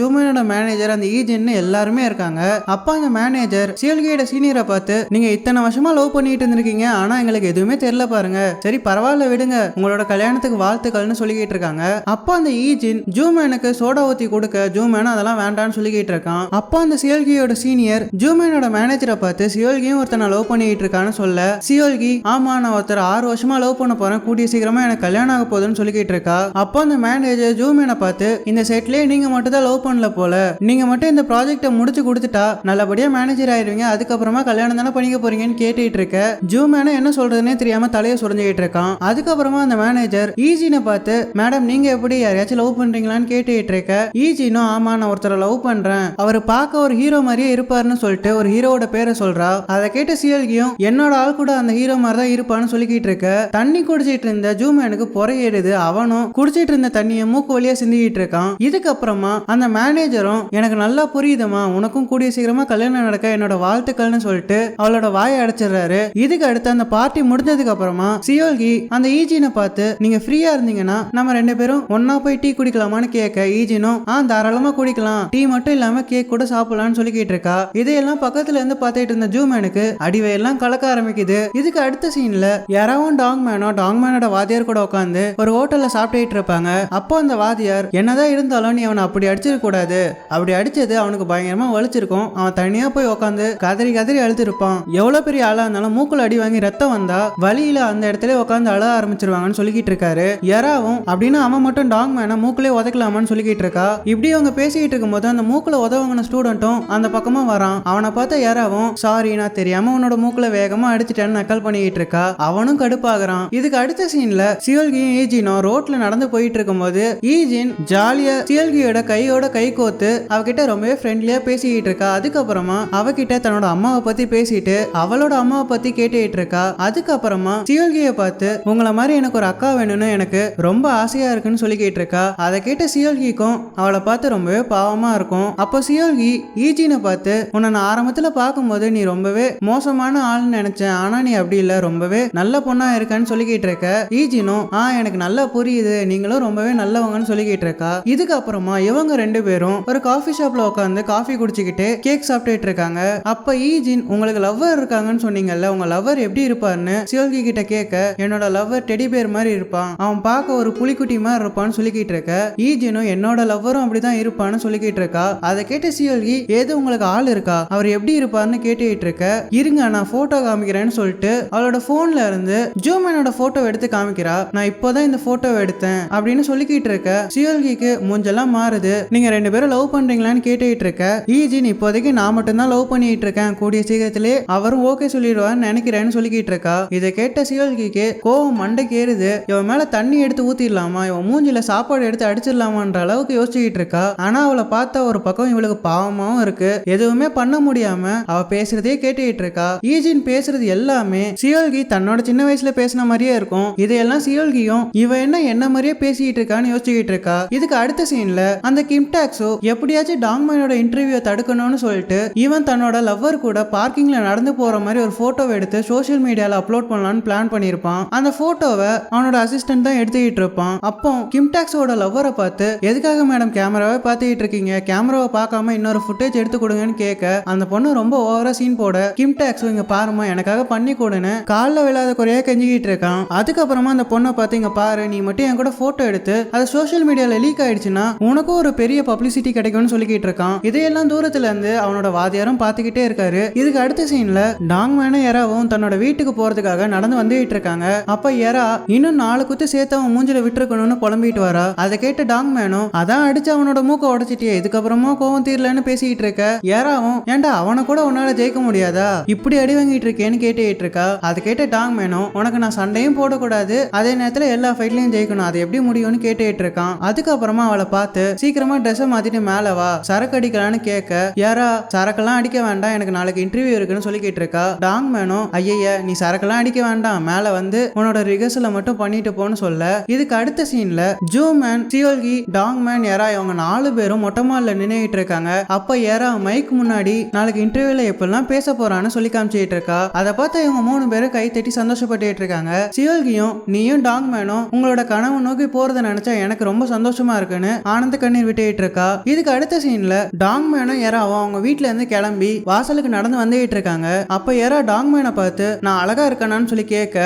ஜூமேனோட மேனேஜர், அந்த ஈஜின் எல்லாருமே இருக்காங்க. அப்ப அந்த மேனேஜர் சியோல்கியோட சீனியரை பார்த்து, நீங்க இத்தனை வருஷமா லவ் பண்ணிட்டு இருந்திருக்கீங்க, ஆனா எங்களுக்கு எதுவுமே தெரியல பாருங்க, சரி பரவாயில்ல விடுங்க, உங்களோட கல்யாணத்துக்கு வாழ்த்துக்கள்னு சொல்லிக்கிட்டு இருக்காங்க. அப்ப அந்த ஈஜின் ஜூமேனுக்கு சோடா ஊத்தி கொடுக்க ஜூமேன் அதெல்லாம் வேண்டாம்னு சொல்லிக்கிட்டு இருக்கான். அப்ப அந்த சியோல்கியோட சீனியர் ஜூமேனோட மேனேஜரை பார்த்து, சியோல்கியும் ஒருத்தனை லவ் பண்ணிட்டு இருக்கான்னு சொல்ல, சியோல்கி ஆமா நான் ஒருத்தர் 6 வருஷமா லவ் பண்ண போறேன், கூடிய சீக்கிரமா எனக்கு கல்யாணம் ஆக போகுதுன்னு சொல்லிக்கிட்டு இருக்கா. அப்போ அந்த மேனேஜர் ஜூமேனை பார்த்து, இந்த செட்லயே நீங்க மட்டும் தான் லவ் பண்ணல போல, நீங்க மட்டும் இந்த ப்ராஜெக்ட முடிச்சு கொடுத்துட்டா நல்லபடியா மேனேஜர் ஆயிருவீங்க, அதுக்கப்புறமா கல்யாணம் தானே பண்ணிக்க போறீங்கன்னு கேட்டுட்டு இருக்க. ஜூமேனை என்ன சொல்றதுன்னே தெரியாம தலையை சுரஞ்சிக்கிட்டு இருக்கான். அதுக்கப்புறமா அந்த மேனேஜர் ஈஜினை பார்த்து, மேடம் நீங்க எப்படி யாரையாச்சும் லவ் பண்றீங்களான்னு கேட்டுட்டு இருக்க. ஈஜினும் ஆமா நான் ஒருத்தரை லவ் பண்றேன், அவர் பார்க்க ஒரு ஹீரோ மாதிரியே இருப்பாருன்னு சொல்லிட்டு ஒரு ஹீரோவோட பேரை சொல்றா. அதை கேட்ட சியோல்கியும் என்னோட ஆள் கூட அந்த ஹீரோ மாதிரி தான் இருப்பான்னு சொல்லிக்கிட்டு இருக்க. தண்ணி குடிச்சிட்டு இருந்த ஜூமேனுக்கு பொறையேடுது. அவனும் குடிச்சிட்டு இருந்த தண்ணியை மூக்கு வழியா சிந்திக்கிட்டு இருக்கான். இதுக்கப்புறமா அந்த மேனேஜரும் எனக்கு நல்லா புரியுதுமா, உனக்கும் கூடிய சீக்கிரமா கல்யாணம் நடக்க என்னோட வாழ்த்துக்கள்னு சொல்லிட்டு அவளோட வாயை அடைச்சிடுறாரு. இதுக்கு அடுத்து அந்த பார்ட்டி முடிஞ்சதுக்கு அப்புறமா சியோல்கி அந்த ஈஜினை பார்த்து, நீங்க ஃப்ரீயா இருந்தீங்கன்னா நம்ம 2 பேரும் ஒன்னா போய் டீ குடிக்கலாமான்னு கேட்க, ஈஜினும் தாராளமா குடிக்கலாம், டீ மட்டும் இல்லாம கேக் கூட சாப்பிடலாம்னு சொல்லிக்கிட்டு இருக்கா. இதையெல்லாம் பக்கத்துல இருந்து பார்த்துட்டு இருந்த ஜூமேனுக்கு அடிவையெல்லாம் கலக்க ஆரம்பிக்குது. இதுக்கு அடுத்த சீன்ல யாராவும் டாங்மேனோட வாத்தியார் கூட உட்காந்து ஒரு ஹோட்டல்ல சாப்பிட்டுட்டு இருப்பாங்க. அப்போ அந்த வாத்தியார், என்னதான் இருந்தாலும் நீ அவனை அப்படி அடிச்சிருக்க கூடாது, அப்படி அடிச்சது அவனுக்கு பயங்கரமா வலிச்சிருக்கும், அவன் தனியா போய் உட்காந்து கதறி கதறி அழுத்திருப்பான், எவ்வளவு பெரிய ஆளா இருந்தாலும் மூக்குல அடி வாங்கி ரத்தம் வந்தா வலியில அந்த இடத்துல உட்காந்து அழ ஆரம்பிச்சிருவாங்கன்னு சொல்லிக்கிட்டு இருக்காரு. யாராவும் அப்படின்னு அவன் மட்டும் டாங்மேனை மூக்குலயே உதைக்கலாமான்னு சொல்லிக்கிட்டு இருக்கா. இப்படி அவங்க பேசிக்கிட்டு இருக்கும்போது அந்த மூக்குல உதவுங்கின ஸ்டூடெண்ட்டும் அந்த பக்கமா வரான். அவனை பார்த்த யாராவும், சாரி நான் தெரியாம உன்னோட மூக்குல வேகமா அடிச்சிட்டேன்னு நக்கல் பண்ணிக்கிட்டு இருக்கா. அவனும் கடுப்பாகிறான். இதுக்கு அடுத்த சீன்ல சியோல்கியும் ஈஜினும் ரோட்ல நடந்து போயிட்டு இருக்கும்போது ஈஜின் ஜாலியா சியோல்கியோட கையோட கை கோத்து அவகிட்ட ரொம்பவே ஃப்ரெண்ட்லியா பேசிக்கிட்டு இருக்கா. அதுக்கப்புறமா அவகிட்ட தன்னோட அம்மாவை பத்தி பேசிட்டு அவளோட அம்மாவை பத்தி கேட்டுக்கிட்டு இருக்கா. அதுக்கப்புறமா சியோல்கியை பார்த்து, உங்களை மாதிரி எனக்கு ஒரு அக்கா வேணும்னு எனக்கு ரொம்ப ஆசையா இருக்குன்னு சொல்லிக்கிட்டு இருக்கா. அதை கேட்ட சியோல்கிக்கும் அவளை பார்த்து ரொம்பவே பாவமா இருக்கும். அப்போ சியோல்கி ஈஜினை பார்த்து, உன்னை நான் ஆரம்பத்துல பார்க்கும்போது நீ ரொம்பவே மோசமான ஆள்னு நினைச்சேன், ஆனா நீ அப்படி இல்ல, ரொம்பவே நல்ல பொண்ணா இருக்கன்னு சொல்லிக்கிட்டு இருக்க. ஈஜினும் எனக்கு நல்லா புரியுது, நீங்களும் ரொம்பவே நல்லவங்கன்னு சொல்லிக்கிட்டு இருக்கா. இதுக்கப்புறமா இவங்க 2 பேரும் ஒரு காஃபி ஷாப்ல உட்காந்து காஃபி குடிச்சுக்கிட்டு கேக் சாப்பிட்டுட்டு இருக்காங்க. அப்ப ஈஜின், உங்களுக்கு லவ்வர் இருக்காங்கன்னு சொன்னீங்கல்ல, உங்க லவ்வர் எப்படி இருப்பாருன்னு சியோல்கி கிட்ட கேட்க, என்னோட லவ்வர் டெடி பேர் மாதிரி இருப்பான், அவன் பார்க்க ஒரு புலிக்குட்டி மாதிரி இருப்பான்னு சொல்லிக்கிட்டு இருக்க. ஈஜினும் என்னோட லவ்வரும் அப்படிதான் இருப்பான்னு சொல்லிக்கிட்டு இருக்கா. அதை கேட்ட சியோல்கி, ஏது உங்களுக்கு ஆள் இருக்கா, அவர் எப்படி இருப்பாருன்னு கேட்டுக்கிட்டு இருக்க. இருங்க நான் போட்டோ காமிக்கிறேன்னு சொல்லிட்டு அவளோட போன்ல இருந்து ஜூமேனோட போட்டோ எடுத்து காமிக்கிறா. நான் இப்போதான் இந்த போட்டோவை எடுத்தேன் அப்படின்னு சொல்லிக்கிட்டு இருக்க. சியோல்கிக்கு மூஞ்செல்லாம் மாறுது. நீங்க 2 பேரும் லவ் பண்றீங்களான்னு கேட்டுக்கிட்டு இருக்க. ஈஜின், இப்போதைக்கு நான் மட்டும் தான் லவ் பண்ணிட்டு இருக்கேன், கூடிய சீக்கிரத்திலே அவரும் ஓகே சொல்லிடுவான்னு நினைக்கிறேன்னு சொல்லிக்கிட்டு இருக்கா. இதை கேட்ட சியோல்கிக்கு கோவம் மண்டைக்கு ஏறுது. இவன் மேல தண்ணி எடுத்து ஊத்திடலாமா, இவன் மூஞ்சில சாப்பாடு எடுத்து அடிச்சிடலாமான்ற அளவுக்கு யோசிச்சுக்கிட்டு இருக்கா. ஆனா அவளை பார்த்தா ஒரு பக்கம் இவளுக்கு பாவமாவும் இருக்கு. எதுவுமே பண்ண முடியாம அவ பேசுறதே கேட்டுக்கிட்டு இருக்கா. ஈஜின் பேசுறது எல்லாமே சியோல்கி தன்னோட சின்ன வயசுல பேசின மாதிரியே இருக்கும். இதையெல்லாம் சியோல்கியும் இவ என்ன மாதிரியே பேசிட்டு இருக்கான்னு யோசிச்சுக்கிட்டு இருக்கா. இதுக்கு அடுத்த சீன்ல அந்த கிம்டாக்ஸோ எப்படியாச்சும் டாங்மேனோட இன்டர்வியூ தடுக்கணும்னு சொல்லிட்டு இவன் தன்னோட லவ்வர் கூட பார்க்கிங்ல நடந்து போற மாதிரி ஒரு போட்டோவை எடுத்து சோசியல் மீடியால அப்லோட் பண்ணலாம்னு பிளான் பண்ணிருப்பான். அந்த போட்டோவை அவனோட அசிஸ்டன்ட் தான் எடுத்துக்கிட்டு இருப்பான். அப்போ கிம்டாக்ஸோட லவ்வரை பார்த்து, எதுக்காக மேடம் கேமராவை பார்த்துக்கிட்டு இருக்கீங்க, கேமராவை பார்க்காம இன்னொரு ஃபுட்டேஜ் எடுத்து கொடுங்கன்னு கேட்க, அந்த பொண்ணு ரொம்ப ஓவரா சீன் போட, கிம்டாக்ஸோ இங்க பாருமா எனக்காக பண்ணி கொடுன்னு காலில் விழாத குறையா கெஞ்சிக்கிட்டு இருக்கான். அதுக்கப்புறமா அந்த பொண்ணை பார்த்து, இங்க பாரு நீ மட்டும் என் கூட போட்டோ எடுத்து அது சோசியல் மீடியால லீக் ஆயிடுச்சுன்னா உனக்கும் ஒரு பெரிய பப்ளிசிட்டி கிடைக்கும்னு சொல்லிக்கிட்டு இருக்கான். இதையெல்லாம் தூரத்துல இருந்து அவனோட வாத்தியாரும் பார்த்துக்கிட்டே இருக்காரு. இதுக்கு அடுத்த சீன்ல டாங்மேனும் யாராவும் தன்னோட வீட்டுக்கு போறதுக்காக நடந்து வந்துகிட்டு இருக்காங்க. அப்ப யாரா இன்னும் 4 குத்து சேர்த்து அவன் மூஞ்சில விட்டுருக்கணும்னு புலம்பிட்டு வரா. அதை கேட்டு டாங்மேனும், அதான் அடிச்சு அவனோட மூக்க உடைச்சிட்டியே, இதுக்கப்புறமா கோவம் தீரலன்னு பேசிக்கிட்டு இருக்க. யாராவும், ஏன்டா அவனை கூட உன்னால ஜெயிக்க முடியாதா, இப்படி அடி வாங்கிட்டு இருக்கேன்னு கேட்டுக்கிட்டு இருக்கா. அதை கேட்ட டாங்மேனும், உனக்கு நான் சண்டையும் போடக்கூடாது, அதே நேரத்துல எல்லா ஃபைட்லயும் ஜெயிக்கணும், அது எப்படி முடியும்னு கேட்டுக்கிட்டு இருக்கான். அதுக்கப்புறமா அவளை பார்த்து, சீக்கிரமா ட்ரெஸ்ஸை மாத்திட்டு மேல வா, சரக்கு அடிக்கலான்னு கேட்க, யாரா சரக்கெல்லாம் அடிக்க வேண்டாம், எனக்கு நாளைக்கு இன்டர்வியூ இருக்குன்னு சொல்லி சொல்லிக்கிட்டு இருக்கா. டாங் மேனும் ஐயா நீ சரக்கெல்லாம் அடிக்க வேண்டாம், மேல வந்து உன்னோட ரிகர்சலை மட்டும் பண்ணிட்டு போன்னு சொல்ல, இதுக்கு அடுத்த சீன்ல ஜூ மேன், சியோல்கி, டாங் மேன், எரா இவங்க 4 பேரும் மொட்டை மால்ல நின்னுட்டு இருக்காங்க. அப்ப எரா மைக் முன்னாடி நாளைக்கு இன்டர்வியூல எப்பெல்லாம் பேச போறான்னு சொல்லி காமிச்சிட்டு இருக்கா. அதை பார்த்து இவங்க 3 பேரும் கை தட்டி சந்தோஷப்பட்டு இருக்காங்க. சியோல்கியும் நீயும் டாங் மேனும் உங்களோட கனவு நோக்கி போறதை நினைச்சா எனக்கு ரொம்ப சந்தோஷமா இருக்குன்னு ஆனந்த கண்ணீர் விட்டுட்டு இருக்கா. இதுக்கு அடுத்த சீன்ல டாங் மேனும் எராவும் அவங்க வீட்டுல இருந்து கிளம்பி வாசலுக்கு நடந்து வந்துட்டு இருக்காங்க. அப்ப எரா டாங் மேனை பார்த்து நான் அழகா இருக்கேனான்னு சொல்லி கேட்க,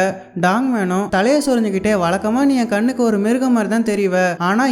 டாங் மேனும் தலையை சொரிஞ்சுக்கிட்டே வழக்கமா நீ என் கண்ணுக்கு ஒரு மிருகம் மாதிரி தான் தெரியுவ, ஆனா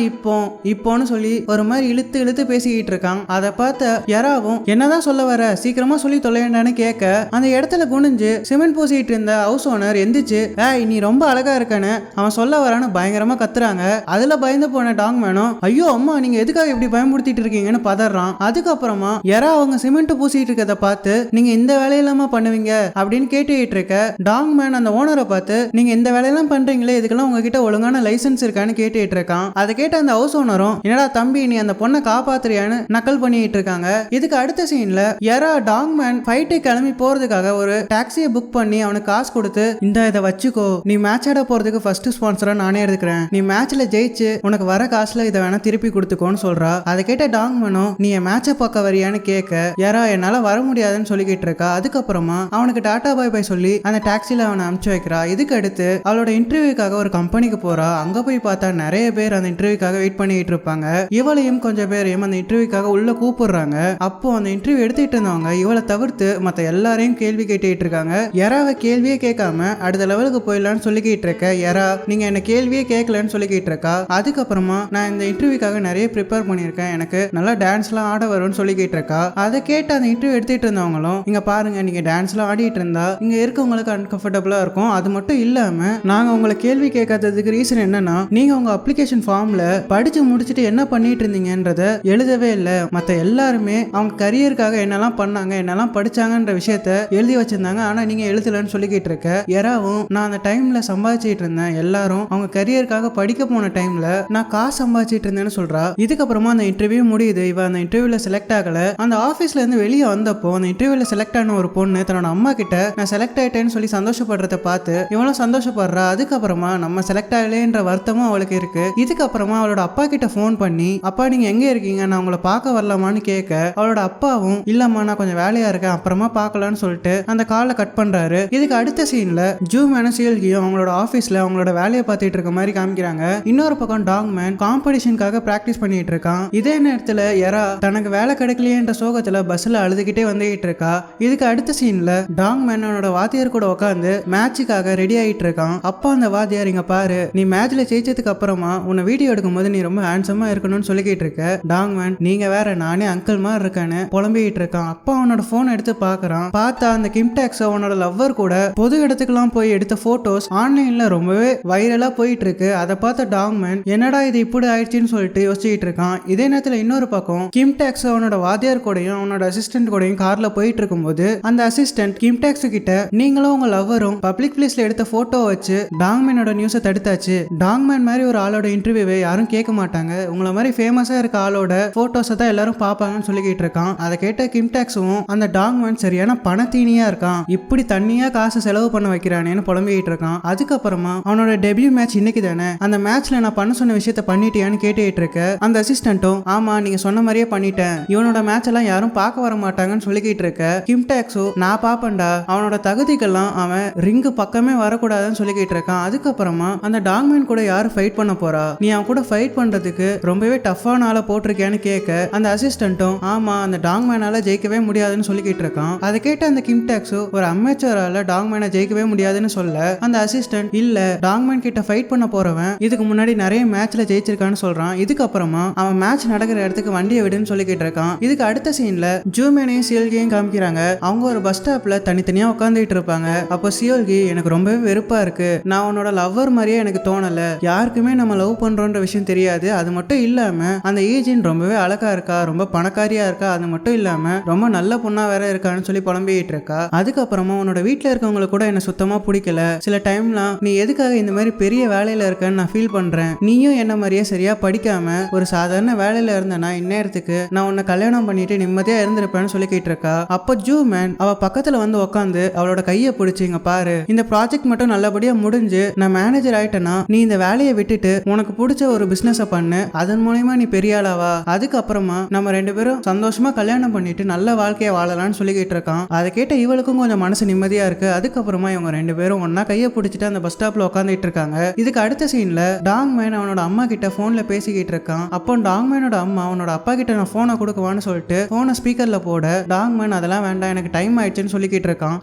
இப்போன்னு சொல்லி ஒரு மாதிரி இழுத்து இழுத்து பேசிக்கிட்டு இருக்கான். அதை பார்த்த எராவும் என்னதான் சொல்ல வர, சீக்கிரமா சொல்லி தொலைவேண்டான்னு கேட்க, அந்த இடத்துல குனிஞ்சு சிமெண்ட் பூசிட்டு இருந்த ஹவுஸ் ஓனர் எந்திரிச்சு ஏய் நீ ரொம்ப அழகா இருக்கன்னு அவன் சொல்ல வரான்னு பயங்கரமா கத்துறாங்க. அதுல பயந்து போன டாங் மேனும் ஐயோ அம்மா நீங்க எதுக்காக இப்படி பயன்படுத்திட்டு இருக்கீங்கன்னு பதறான். அதுக்கப்புறமா எரா அவங்க சிமெண்ட் பூசிட்டு இருக்கத பார்த்து நீங்க இந்த வேலையெல்லாமா பண்ணுவீங்க அப்படின்னு கேட்டுட்டு இருக்க, டாங் மேன் அந்த ஓனரை பார்த்து நீங்க இந்த வேலையெல்லாம் பண்றீங்களே இதுக்கெல்லாம் உங்ககிட்ட ஒழுங்கான லைசன்ஸ் இருக்கான்னு கேட்டுட்டு இருக்கான். அதை கேட்ட அந்த ஹவுஸ் ஓனரும் என்னடா தம்பி நீ அந்த பொண்ணை காப்பாத்துறியான்னு நக்கல் பண்ணிட்டு இருக்காங்க. இதுக்கு அடுத்த சீன்ல எரா டாங் மேன் ஃபைட்டு கிளம்பி போறதுக்காக ஒரு டாக்ஸியை புக் பண்ணி அவனுக்கு காசு கொடுத்து இந்த இதை வச்சுக்கோ, நீ மேட்ச் ஆட போறதுக்கு ஃபர்ஸ்ட் ஸ்பான்சரா நானே எடுக்கிறேன், நீ மேட்ச்ல ஜெயிச்சு உனக்கு வர காசுல இதை வேணா திருப்பி கொடுத்துக்கோன்னு சொல்றா. அதை கேட்ட டாங் மேனும் நீ என் மேட்சை பார்க்க வரியான்னு கேட்க, யாரா என்னால வர முடியாதுன்னு சொல்லிக்கிட்டு இருக்கா. அதுக்கப்புறமா அவனுக்கு டாடா பாய் பாய் சொல்லி அந்த டாக்ஸில அவனை அனுப்பிச்சு வைக்கிறா. இதுக்கு அடுத்து அவளோட இன்டர்வியூக்காக ஒரு கம்பெனிக்கு போறா. அங்க போய் பார்த்தா நிறைய பேர் அந்த இன்டர்வியூக்காக வெயிட் பண்ணிட்டு இருப்பாங்க. இவளையும் கொஞ்சம் பேரையும் அந்த இன்டர்வியூக்காக உள்ள கூப்பிடுறாங்க. அப்போ அந்த இன்டர்வியூ எடுத்துட்டு இருந்தவங்க இவளை தவிர்த்து மத்த எல்லாரையும் கேள்வி கேட்டுட்டு இருக்காங்க. யாராவ கேள்வியே கேட்காம அடுத்த லெவலுக்கு போயிடலான்னு சொல்லிக்கிட்டு இருக்க, யாரா நீங்க என்ன கேள்வியே கேட்கலன்னு சொல்லிக்கிட்டு இருக்கா. அதுக்கப்புறமா நான் இந்த இன்டர்வியூக்காக நிறைய ப்ரிப்பேர் பண்ணியிருக்கேன், எனக்கு நல்லா டான்ஸ்லாம் ஆட வரும்னு சொல்லிக்கிட்டு இருக்கா. அதை கேட்டு அந்த இன்டர்வியூ எடுத்துட்டு இருந்தவங்களும் இங்க பாருங்க நீங்க டான்ஸ்லாம் ஆடிட்டு இருந்தா இங்க இருக்கவங்களுக்கு அன்கம்ஃபர்டபுளா இருக்கும், அது மட்டும் இல்லாம நாங்க உங்களை கேள்வி கேட்காததுக்கு ரீசன் என்னன்னா நீங்க உங்க அப்ளிகேஷன் ஃபார்ம்ல படிச்சு முடிச்சுட்டு என்ன பண்ணிட்டு இருந்தீங்கன்றத எழுதவே இல்லை, மத்த எல்லாருமே அவங்க கரியருக்காக என்னெல்லாம் பண்ணாங்க என்னெல்லாம் படிச்சாங்கன்ற விஷயத்த எழுதி வச்சிருந்தாங்க, ஆனா நீங்க எழுதலன்னு சொல்லிக்கிட்டு இருக்க. யாராவும் நான் அந்த டைம்ல சம்பாதிச்சிட்டு இருந்தேன், எல்லாரும் அவங்க கரியருக்காக படிக்க போன டைம்ல நான் காசு சம்பாதிச்சிட்டு இருந்தேன்னு சொல்றா. இதுக்கப்புறமா அந்த இன்டர்வியூ முடியுது. இவ அந்த இன்டர்வியூல செலக்ட் ஆகல. அந்த ஆபீஸ்ல இருந்து வெளியே வந்தப்போ அந்த இன்டர்வியூல செலக்ட் ஆன ஒரு பொண்ணு தன்னோட அம்மா கிட்ட நான் செலக்ட் ஆயிட்டேன்னு சொல்லி சந்தோஷப்படுறத பார்த்து இவளும் சந்தோஷப்படுறா. அதுக்கப்புறமா நம்ம செலக்ட் ஆகலேன்ற வருத்தமும் அவளுக்கு இருக்கு. இதுக்கப்புறமா அவளோட அப்பா கிட்ட போன் பண்ணி அப்பா நீங்க எங்க இருக்கீங்க, நான் உங்களை பார்க்க வரலாமான்னு கேட்க, அவளோட அப்பாவும் இல்லம்மா நான் கொஞ்சம் வேலையா இருக்கேன் அப்புறமா பார்க்கலான்னு சொல்லிட்டு அந்த காலை கட் பண்றாரு. இதுக்கு அடுத்த சீன்ல ஜூ மேனும் சியோல்கியும் அவங்களோட ஆபீஸ்ல அவங்களோட வேலையை பார்த்துட்டு இருக்க மாதிரி காமிக்கிறாங்க. இன்னொரு பக்கம் டாங் மேன் காம்படிஷனுக்காக பிராக்டிஸ் பண்ணிட்டு இருக்கான். இதே நேரத்துல எரா தனக்கு வேலை கிடைக்கலையேன்ற சோகத்துல பஸ்ல அழுதுகிட்டே வந்துகிட்டு இருக்கா. இதுக்கு அடுத்த சீன்ல டாங் மேனோட வாத்தியார் கூட உட்காந்து மேட்சுக்காக ரெடி ஆகிட்டு இருக்கான். அப்பா அந்த வாத்தியார் இங்க பாரு நீ மேட்ச்ல ஜெயிச்சதுக்கு அப்புறமா உன்னை வீடியோ எடுக்கும் போது நீ ரொம்ப ஹேண்ட்ஸமா இருக்கணும்னு சொல்லிக்கிட்டு இருக்க. டாங் மேன் நீங்க வேற நானே அங்கிள் மாதிரி இருக்கேன்னு புலம்பிக்கிட்டு இருக்கான். அப்பா அவனோட போன் எடுத்து பாக்குறான். பார்த்தா அந்த கிம்டாக்ஸ் அவனோட லவ்வர் கூட பொது இடத்துக்குலாம் போய் எடுத்த போட்டோஸ் ஆன்லைன்ல ரொம்பவே வைரலா போயிட்டு இருக்கு. அதை பார்த்த டாங் மேன் என்னடா இது இப்படி ஆயிடுச்சுன்னு சொல்லிட்டு யோசிச்சுட்டு இருக்கான். இதே நேரத்துல இன்னொரு பக்கம் கிம்டாக்ஸ் அவனோட வாத்தியார் கூடயும் அவனோட அசிஸ்டன்ட் கூடயும் கார்ல போயிட்டு இருக்கும்போது அந்த அசிஸ்டன்ட் கிம்டாக்ஸ் கிட்ட நீங்களும் உங்க லவ்வரும் பப்ளிக் பிளேஸ்ல எடுத்த போட்டோ வச்சு டாங் மேனோட நியூஸை தடுத்தாச்சு, டாங் மேன் மாதிரி ஒரு ஆளோட இன்டர்வியூவை யாரும் கேட்க மாட்டாங்க, உங்களை மாதிரி ஃபேமஸா இருக்க ஆளோட போட்டோஸை தான் எல்லாரும் பார்ப்பாங்கன்னு சொல்லிக்கிட்டு இருக்கான். அதை கேட்ட கிம்டாக்ஸும் அந்த டாங் மேன் சரியான பணத்தீனியா இருக்கான், இப்படி தண்ணியா காசு செலவு பண்ண வைக்கிறானேன்னு புலம்பிக்கிட்டு இருக்கான். அதுக்கப்புறமா அவனோட டெபியூ மேட்ச் இன்னைக்கு தானே, அந்த மேட்ச்ல நான் பண்ண சொன்ன விஷயத்த பண்ணிட்டியான்னு கேட்டுட்டு இருக்க. அந்த அசிஸ்டன்ட்டும் ஆமா நீங்க சொன்ன மாதிரியே பண்ணிட்டேன், இவனோட மேட்ச் எல்லாம் யாரும் பார்க்க வர மாட்டாங்கன்னு சொல்லிக்கிட்டு இருக்க. கிம்டாக்ஸும் நான் பாப்பேன்டா, அவனோட தகுதிக்கெல்லாம் அவன் ரிங்கு பக்கமே வரக்கூடாதுன்னு சொல்லிக்கிட்டு இருக்கான். அதுக்கப்புறமா அந்த டாங் மேன் கூட யாரு ஃபைட் பண்ண போறா, நீ அவன் கூட ஃபைட் பண்றதுக்கு ரொம்பவே டஃப்பான ஆளை போட்டிருக்கியான்னு கேட்க அந்த அசிஸ்டன்ட்டும் ஆமா அந்த டாங் மேனால ஜெயிக்கவே முடியாதுன்னு சொல்லிக்கிட்டு இருக்கான். அதை கேட்ட அந்த கிம்டாக்ஸும் ஒரு அமெச்சரால டாங் மேனை ஜெயிக்கவே முடியாதுன்னு சொல்ல அந்த அசிஸ்டன்ட் இல்ல டாங் மேன் கிட்ட ஃபைட் பண்ண போறவன் இதுக்கு முன்னாடி நிறைய மேட்ச்ல ஜெயிச்சிருக்கான்னு சொல்றான். இதுக்கப்புறமா அவன் மேட்ச் நடக்கிற இடத்துக்கு வண்டியை விடுன்னு சொல்லிக்கிட்டு இருக்கான். இதுக்கு அடுத்த சீன்ல ஜூமேனையும் சியோல்கியும் காமிக்கிறாங்க. அவங்க ஒரு பஸ் ஸ்டாப்ல தனித்தனியா உட்காந்துட்டு இருப்பாங்க. அப்போ சியோல்கி எனக்கு ரொம்பவே வெறுப்பா இருக்கு, நான் உன்னோட லவ்வர் மாதிரியே எனக்கு தோணல, யாருக்குமே நம்ம லவ் பண்றோன்ற விஷயம் தெரியாது, அது மட்டும் இல்லாம அந்த ஏஜென்ட் ரொம்பவே அழகா இருக்கா, ரொம்ப பணக்காரியா இருக்கா, அது மட்டும் இல்லாம ரொம்ப நல்ல பொண்ணா வேற இருக்கான்னு சொல்லி புலம்பிட்டு இருக்கா. அதுக்கப்புறமா உன்னோட வீட்டுல இருக்கவங்களுக்கு கூட என்ன சுத்தமா பிடிக்கல, சில டைம்லாம் நீ எதுக்காக இந்த மாதிரி பெரிய வேலையில இருக்கன்னு நான் ஃபீல் பண்றேன், நீயும் என்ன மாதிரியே சரியா படிக்காம ஒரு சாதாரண வேலையில இருந்தனா இந்நேரத்துக்கு நான் உன்னை கல்யாணம் பண்ணிட்டு நிம்மதியா இருந்திருப்பேன்னு சொல்லிக்கிட்டு இருக்கா. அப்போ ஜூ மேன் மேன் அவ பக்கத்துல வந்து உட்காந்து அவளோட கையை பிடிச்சிங்க பாரு, இந்த ப்ராஜெக்ட் மட்டும் நல்லபடியா முடிஞ்சு நான் மேனேஜர் ஆயிட்டேன்னா நீ இந்த வேலையை விட்டுட்டு உனக்கு பிடிச்ச ஒரு பிசினஸ் பண்ணு, அதன் மூலமா நீ பெரிய ஆளாவா, அதுக்கப்புறமா நம்ம 2 பேரும் சந்தோஷமா கல்யாணம் பண்ணிட்டு நல்ல வாழ்க்கையை வாழலாம்னு சொல்லிக்கிட்டு இருக்கான். அதை கேட்ட இவளுக்கும் கொஞ்சம் மனசு நிம்மதியா இருக்கு. அதுக்கப்புறமா இவங்க 2 பேரும் ஒன்னா கையை பிடிச்சிட்டு அந்த பஸ் ஸ்டாப்ல உட்காந்துட்டு இருக்காங்க. இதுக்கு அடுத்த சீன்ல டாங் மேன் அவனோட அம்மா கிட்ட போன்ல பேசிக்கிட்டு இருக்கான். அப்போ டாங் மேனோட அம்மா அவனோட அப்பா கிட்ட நான் போனை கொடுக்குவான்னு சொல்லிட்டு போனை ஸ்பீக்கர்ல போட டாங் மேன் அதெல்லாம் வேண்டாம் எனக்கு டைம் ஆயிடுச்சுன்னு சொல்லிக்கிட்டு இருக்கான்.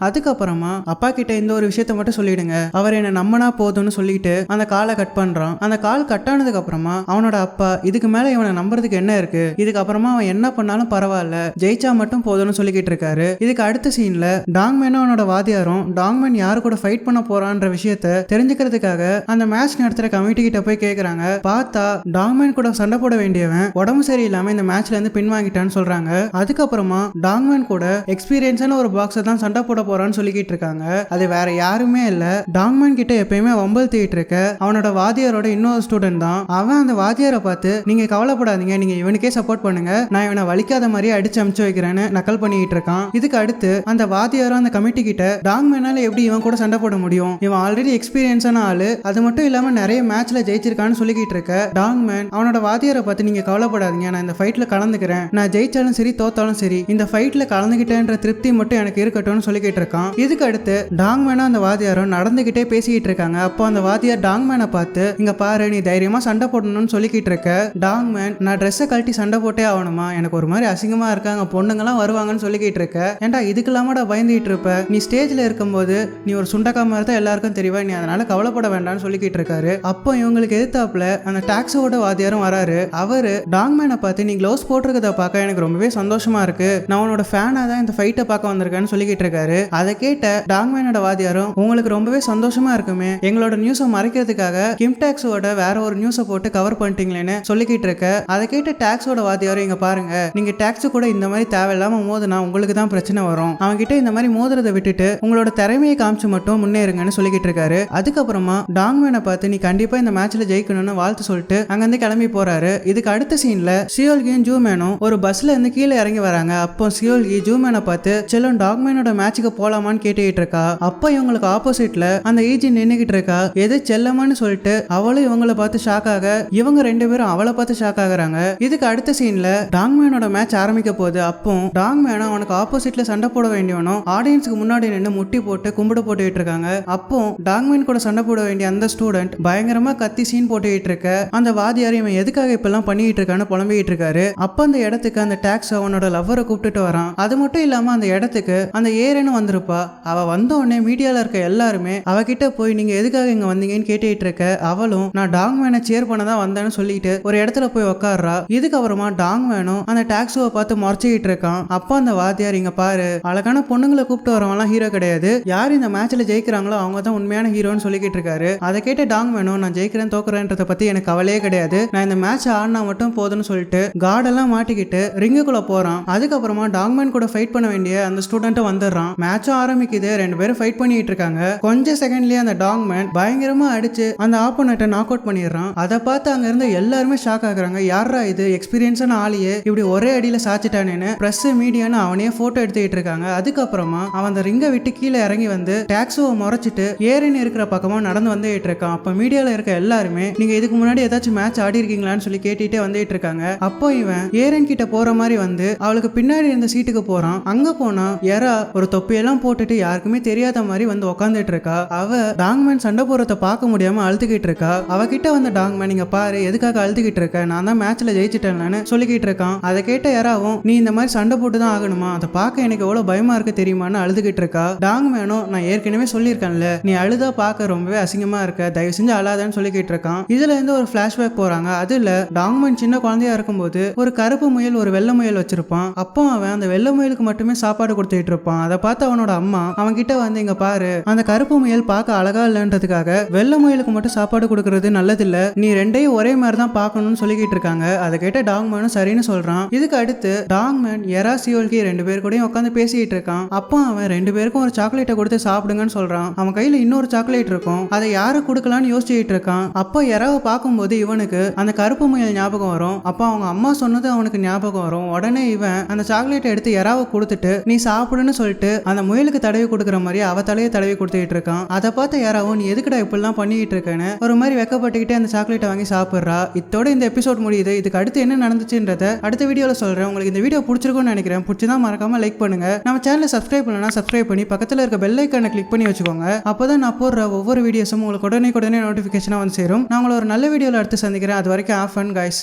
அதுக்கப்புறமா அப்பா கிட்ட இந்த ஒரு விஷயத்த மட்டும் சொல்லிடுங்க, அவர் என்ன நம்பினா போதும்னு சொல்லிட்டு அந்த காலை கட் பண்றான். அந்த கால் கட் ஆனதுக்கு அப்புறமா அவனோட அப்பா இதுக்கு மேல இவனை நம்புறதுக்கு என்ன இருக்கு, இதுக்கப்புறமா அவன் என்ன பண்ணாலும் பரவாயில்ல, ஜெயிச்சா மட்டும் போதும்னு சொல்லிக்கிட்டு இருக்காரு. இதுக்கு அடுத்த சீன்ல டாங் மேனும் அவனோட வாத்தியாரும் டாங் மேன் யாரு கூட ஃபைட் பண்ண போறான்ற விஷயத்த தெரிஞ்சுக்கிறதுக்காக அந்த மேட்ச் நடத்துற கமிட்டி கிட்ட போய் கேக்குறாங்க. பார்த்தா டாங் மேன் கூட சண்டை போட வேண்டியவன் உடம்பு சரியில்லாம இந்த மேட்ச்ல இருந்து பின்வாங்கிட்டான்னு சொல்றாங்க. அதுக்கப்புறமா டாங் மேன் கூட எக்ஸ்பீரியன்ஸான ஒரு பாக்ஸர் தான் சண்டை போட போறான்னு சொல்லிக்கிட்டு இருக்காங்க. அது வேற யாருமே இல்ல, டாங் மேன் கிட்ட எப்பயுமே வம்பல் தீட்டு இருக்க அவனோட வாத்தியாரோட இன்னொரு ஸ்டூடெண்ட் தான். அவன் அந்த வாத்தியாரை பார்த்து நீங்க கவலைப்படாதீங்க, நீங்க இவனுக்கே சப்போர்ட் பண்ணுங்க, நான் இவனை வலிக்காத மாதிரி அடிச்சு அமுச்சு வைக்கிறேன்னு நக்கல் பண்ணிட்டு இருக்கான். இதுக்கு அடுத்து அந்த வாத்தியாரும் அந்த கமிட்டி கிட்ட டாங் மேனால எப்படி இவன் கூட சண்டை போட முடியும், இவன் ஆல்ரெடி எக்ஸ்பீரியன்ஸான ஆளு, அது மட்டும் இல்லாம நிறைய மேட்ச்ல ஜெயிச்சிருக்கான்னு சொல்லிக்கிட்டு இருக்க டாங் மேன் அவனோட வாத்தியாரை பார்த்து நீங்க கவலைப்படாதீங்க, நான் இந்த ஃபைட்ல கலந்துக்கிறேன், நான் ஜெயிச்சாலும் சரி தோத்தாலும் சரி இந்த ஃபைட்ல கலந்துகிட்டேன்ற திருப்தி மட்டும் எனக்கு இருக்கட்டும்னு சொல்லிக்கிட்டு இருக்கான். இதுக்கு அடுத்து டாங் மேனும் அந்த வாத்தியாரும் நடந்துகிட்டே பேசிக்கிட்டு இருக்காங்க. அப்போ அந்த வாத்தியார் டாங் மேனை பார்த்து இங்க பாரு நீ தைரியமா சண்டை போடணும்னு சொல்லிக்கிட்டு இருக்க. டாங் மேன் நான் ட்ரெஸ்ஸை கழட்டி சண்டை போட்டே ஆகணுமா, எனக்கு ஒரு மாதிரி அசிங்கமா இருக்காங்க, பொண்ணுங்கெல்லாம் வருவாங்கன்னு சொல்லிக்கிட்டு இருக்க, ஏன்டா இதுக்கு இல்லாமடா பயந்துட்டு இருப்ப, நீ ஸ்டேஜ்ல இருக்கும்போது நீ ஒரு சுண்டக்கா மாதிரி தான் எல்லாருக்கும் தெரிவா, நீ அதனால கவலைப்பட வேண்டாம்னு சொல்லிக்கிட்டு இருக்காரு. அப்போ இவங்களுக்கு எதிர்த்தாப்புல அந்த டாக்ஸோட வாத்தியாரும் வராரு. அவரு டாங் மேனை பார்த்து நீ க்ளவுஸ் போட்டிருக்கத பார்க்க எனக்கு ரொம்பவே சந்தோஷமா இருக்கு, நான் உன்னோட ஃபேனா தான் இந்த ஃபைட்டை பார்க்க வந்திருக்கேன்னு சொல்லிக்கிட்டு இருக்காரு. அதை கேட்ட டாங் மேனோட வாத்தியாரும் உங்களுக்கு ரொம்பவே சந்தோஷமா இருக்குமே, எங்களோட நியூஸை மறைக்கிறதுக்காக கிம் டாக்ஸோட வேற ஒரு நியூஸை போட்டு கவர் பண்ணிட்டீங்களேன்னு சொல்லிக்கிட்டு இருக்க. அதை கேட்டு டாக்ஸோட வாத்தியாரும் இங்க பாருங்க, நீங்க டாக்ஸ் கூட இந்த மாதிரி தேவையில்லாம மோதுனா உங்களுக்கு தான் பிரச்சனை வரும், அவங்க கிட்ட இந்த மாதிரி மோதுறதை விட்டுட்டு உங்களோட திறமையை காமிச்சு மட்டும் முன்னேறுங்கன்னு சொல்லிக்கிட்டு இருக்காரு. அதுக்கப்புறமா டாங் மேனை பார்த்து நீ கண்டிப்பா இந்த மேட்ச்ல ஜெயிக்கணும்னு வாழ்த்து சொல்லிட்டு அங்கிருந்து கிளம்பி போறாரு. இதுக்கு அடுத்த சீன்ல சியோல்கியும் ஜூ மேனும் ஒரு பஸ்ல இருந்து கீழே இறங்கி வராங்க. அப்போ சியோல்கி ஜூ மேனை பார்த்து செல்லும் டாங் மேனோட மேட்சுக்கு போலாமான்னு கேட்டுக்கிட்டு இருக்கா. அப்போ இவங்களுக்கு ஆப்போசிட்ல அந்த ஏஜி நின்னுகிட்டு இருக்கா. எது செல்லமான்னு சொல்லிட்டு அவளும் இவங்களை பார்த்து ஷாக் ஆக இவங்க 2 பேரும் அவளை பார்த்து ஷாக் ஆகுறாங்க. இதுக்கு அடுத்த சீன்ல டாங் மேனோட மேட்ச் ஆரம்பிக்க போகுது. அப்போ டாங் மேனும் அவனுக்கு ஆப்போசிட்ல சண்டை போட வேண்டியவனும் ஆடியன்ஸ்க்கு முன்னாடி நின்று முட்டி போட்டு கும்பிடு போட்டுக்கிட்டு இருக்காங்க. அப்போ டாங் மேன் கூட சண்டை போட வேண்டிய அந்த ஸ்டூடெண்ட் பயங்கரமா கத்தி சீன் போட்டுக்கிட்டு இருக்க அந்த வாதியார் இவன் எதுக்காக இப்பெல்லாம் பண்ணிட்டு இருக்கான்னு புலம்பிக்கிட்டு இருக்காரு. அப்ப அந்த இடத்துக்கு அந்த டாக்ஸ் அவனோட லவ்வரை கூப்பிட்டுட்டு வரான். அது மட்டும் இல்லாம அந்த இடத்துக்கு அந்த ஏரேன்னு வந்திருப்பா. அவ வந்த உடனே மீடியால இருக்க எல்லாருமே அவகிட்ட போய் நீங்க எதுக்காக இங்க வந்தீங்கன்னு கேட்டுட்டு இருக்க. அவளும் நான் டாங் மேனை சேர் பண்ணதான் வந்தேன்னு சொல்லிட்டு ஒரு இடத்துல போய் உட்காடுறா. இதுக்கு அப்புறமா டாங் மேனும் அந்த டாக்ஸுவை பார்த்து முறைச்சிக்கிட்டு இருக்கான். அப்ப அந்த வாத்தியார் இங்க பாரு, அழகான பொண்ணுங்களை கூப்பிட்டு வரவங்களாம் ஹீரோ கிடையாது, யார் இந்த மேட்ச்ல ஜெயிக்கிறாங்களோ அவங்க தான் உண்மையான ஹீரோன்னு சொல்லிக்கிட்டு இருக்காரு. அதை கேட்டு டாங் மேனும் நான் ஜெயிக்கிறேன் தோக்குறேன்றத பத்தி எனக்கு கவலையே கிடையாது, நான் இந்த மேட்ச் ஆடினா மட்டும் போதும்னு சொல்லிட்டு கார்டெல்லாம் மாட்டிக்கிட்டு ரிங்குக்குள்ள போறான். அதுக்கப்புறமா டாங் மேன் கூட ஃபைட் பண்ண வேண்டிய அந்த ஸ்டூடெண்ட்டும் வந்துடுறான். மேட்சும் ஆரம்பிக்குது. 2 பேரும் ஃபைட் பண்ணிட்டு இருக்காங்க. கொஞ்ச செகண்ட்லயே அந்த டாங் மேன் பயங்கரமா அடிச்சு அந்த ஆப்போனண்ட்டை நாக் அவுட் பண்ணிடுறான். அதை பார்த்து அங்க இருந்த எல்லாருமே ஷாக் ஆகுறாங்க. யாரா இது எக்ஸ்பீரியன்ஸான ஆளியே இப்படி ஒரே அடியில சாச்சிட்டானேன்னு பிரஸ் மீடியான்னு அவனே போட்டோ எடுத்துக்கிட்டு இருக்காங்க. அதுக்கப்புறமா அவன் அந்த ரிங்கை விட்டு கீழே இறங்கி வந்து டாக்ஸுவை முறைச்சிட்டு ஏரின்னு இருக்கிற பக்கமா நடந்து வந்துட்டு இருக்கான். அப்ப மீடியால இருக்க எல்லாருமே நீங்க இதுக்கு முன்னாடி ஏதாச்சும் மேட்ச் ஆடி இருக்கீங்களான்னு சொல்லி கேட்டுட்டே வந்துட்டு இருக்காங்க. அப்போ இவன் ஏரன் கிட்ட போற மாதிரி வந்து அவளுக்கு பின்னாடி இருந்த சீட்டுக்கு போறான். அங்க போனா யாரா ஒரு தொப்பியெல்லாம் போட்டுட்டு யாருக்குமே தெரியாத மாதிரி வந்து உட்காந்துட்டு இருக்கா. அவ டாங்மேன் சண்டை போறத பார்க்க முடியாம அழுதுகிட்டு இருக்கா. அவகிட்ட வந்த டாங்மேன் நீங்க பாரு எதுக்காக அழுதுகிட்டு இருக்க, நான் தான் மேட்ச்ல ஜெயிச்சிட்டேன்னு சொல்லிக்கிட்டு இருக்கான். அதை கேட்ட யாராவும் நீ இந்த மாதிரி சண்டை போட்டு தான் ஆகணுமா, அதை பார்க்க எனக்கு எவ்வளவு பயமா இருக்கு தெரியுமான்னு அழுதுகிட்டு இருக்கா. டாங்மேனும் நான் ஏற்கனவே சொல்லியிருக்கேன்ல நீ அழுதா பார்க்க ரொம்பவே அசிங்கமா இருக்க, தயவு செஞ்சு அழாதன்னு சொல்லிக்கிட்டு இருக்கான். இதுல இருந்து ஒரு பிளாஷ்பேக் போறாங்க. அதுல டாங்மேன் சின்ன குழந்தையா இருக்கும்போது ஒரு கருப்பு முயல் ஒரு வெள்ளை முயல் வச்சிருப்பான். அப்போ அவன் அந்த வெள்ளை முயலுக்கு மட்டுமே சாப்பாடு கொடுத்துட்டு இருப்பான். அதை பார்த்து அவனோட அம்மா அவன் கிட்ட வந்து இங்க பாரு அந்த கருப்பு முயல் பார்க்க அழகா இல்லன்றதுக்காக வெள்ளை முயலுக்கு மட்டும் சாப்பாடு கொடுக்கறது நல்லதில்ல, நீ ரெண்டையும் ஒரே மாதிரி தான் பார்க்கணும்னு சொல்லிக்கிட்டு இருக்காங்க. அதை கேட்ட டாங்மேனும் சரின்னு சொல்றான். இதுக்கு அடுத்து டாங்மேன் எரா சியோல்கி 2 பேர் கூடயும் உட்காந்து பேசிட்டு இருக்கான். அப்போ அவன் 2 பேருக்கும் ஒரு சாக்லேட்டை கொடுத்து சாப்பிடுங்கன்னு சொல்றான். அவன் கையில இன்னொரு சாக்லேட் இருக்கும், அதை யாரு கொடுக்கலான்னு யோசிச்சுட்டு இருக்கான். அப்போ எராவை பார்க்கும்போது இவனுக்கு அந்த கருப்பு முயல் ஞாபகம் வரும். அப்போ அவங்க அம்மா சொன்னது அவனுக்கு ஞாபகம் வரும். உடனே இவன் அந்த சாக்லேட்டை எடுத்து எராவை கொடுத்துட்டு நீ நீ சாப்பிடுன்னு சொல்லிட்டு அந்த முயலுக்கு தடவி கொடுக்குற மாதிரி அவ தலையை தடவி கொடுத்துட்டு இருக்கான். அதை பார்த்த யாராவும் நீ எதுக்குடா இப்படிலாம் பண்ணிக்கிட்டு இருக்கேன்னு ஒரு மாதிரி வெக்கப்பட்டுக்கிட்டே அந்த சாக்லேட்டை வாங்கி சாப்பிட்றா. இதோட இந்த எபிசோட் முடியுது. இதுக்கு அடுத்து என்ன நடந்துச்சுன்றத அடுத்த வீடியோவில் சொல்றேன். உங்களுக்கு இந்த வீடியோ பிடிச்சிருக்கும்னு நினைக்கிறேன். பிடிச்சதா மறக்காம லைக் பண்ணுங்க. நம்ம சேனலை சப்ஸ்கிரைப் பண்ணலனா சப்ஸ்கிரைப் பண்ணி பக்கத்தில் இருக்க பெல் ஐக்கானை கிளிக் பண்ணி வச்சுக்கோங்க. அப்போதான் நான் போடுற ஒவ்வொரு வீடியோஸும் உங்களுக்கு உடனே நோட்டிஃபிகேஷனாக வந்து சேரும். நான் உங்களை ஒரு நல்ல வீடியோவில் அடுத்து சந்திக்கிறேன். அது வரைக்கும் ஆஃப் அண்ட் கைஸ்.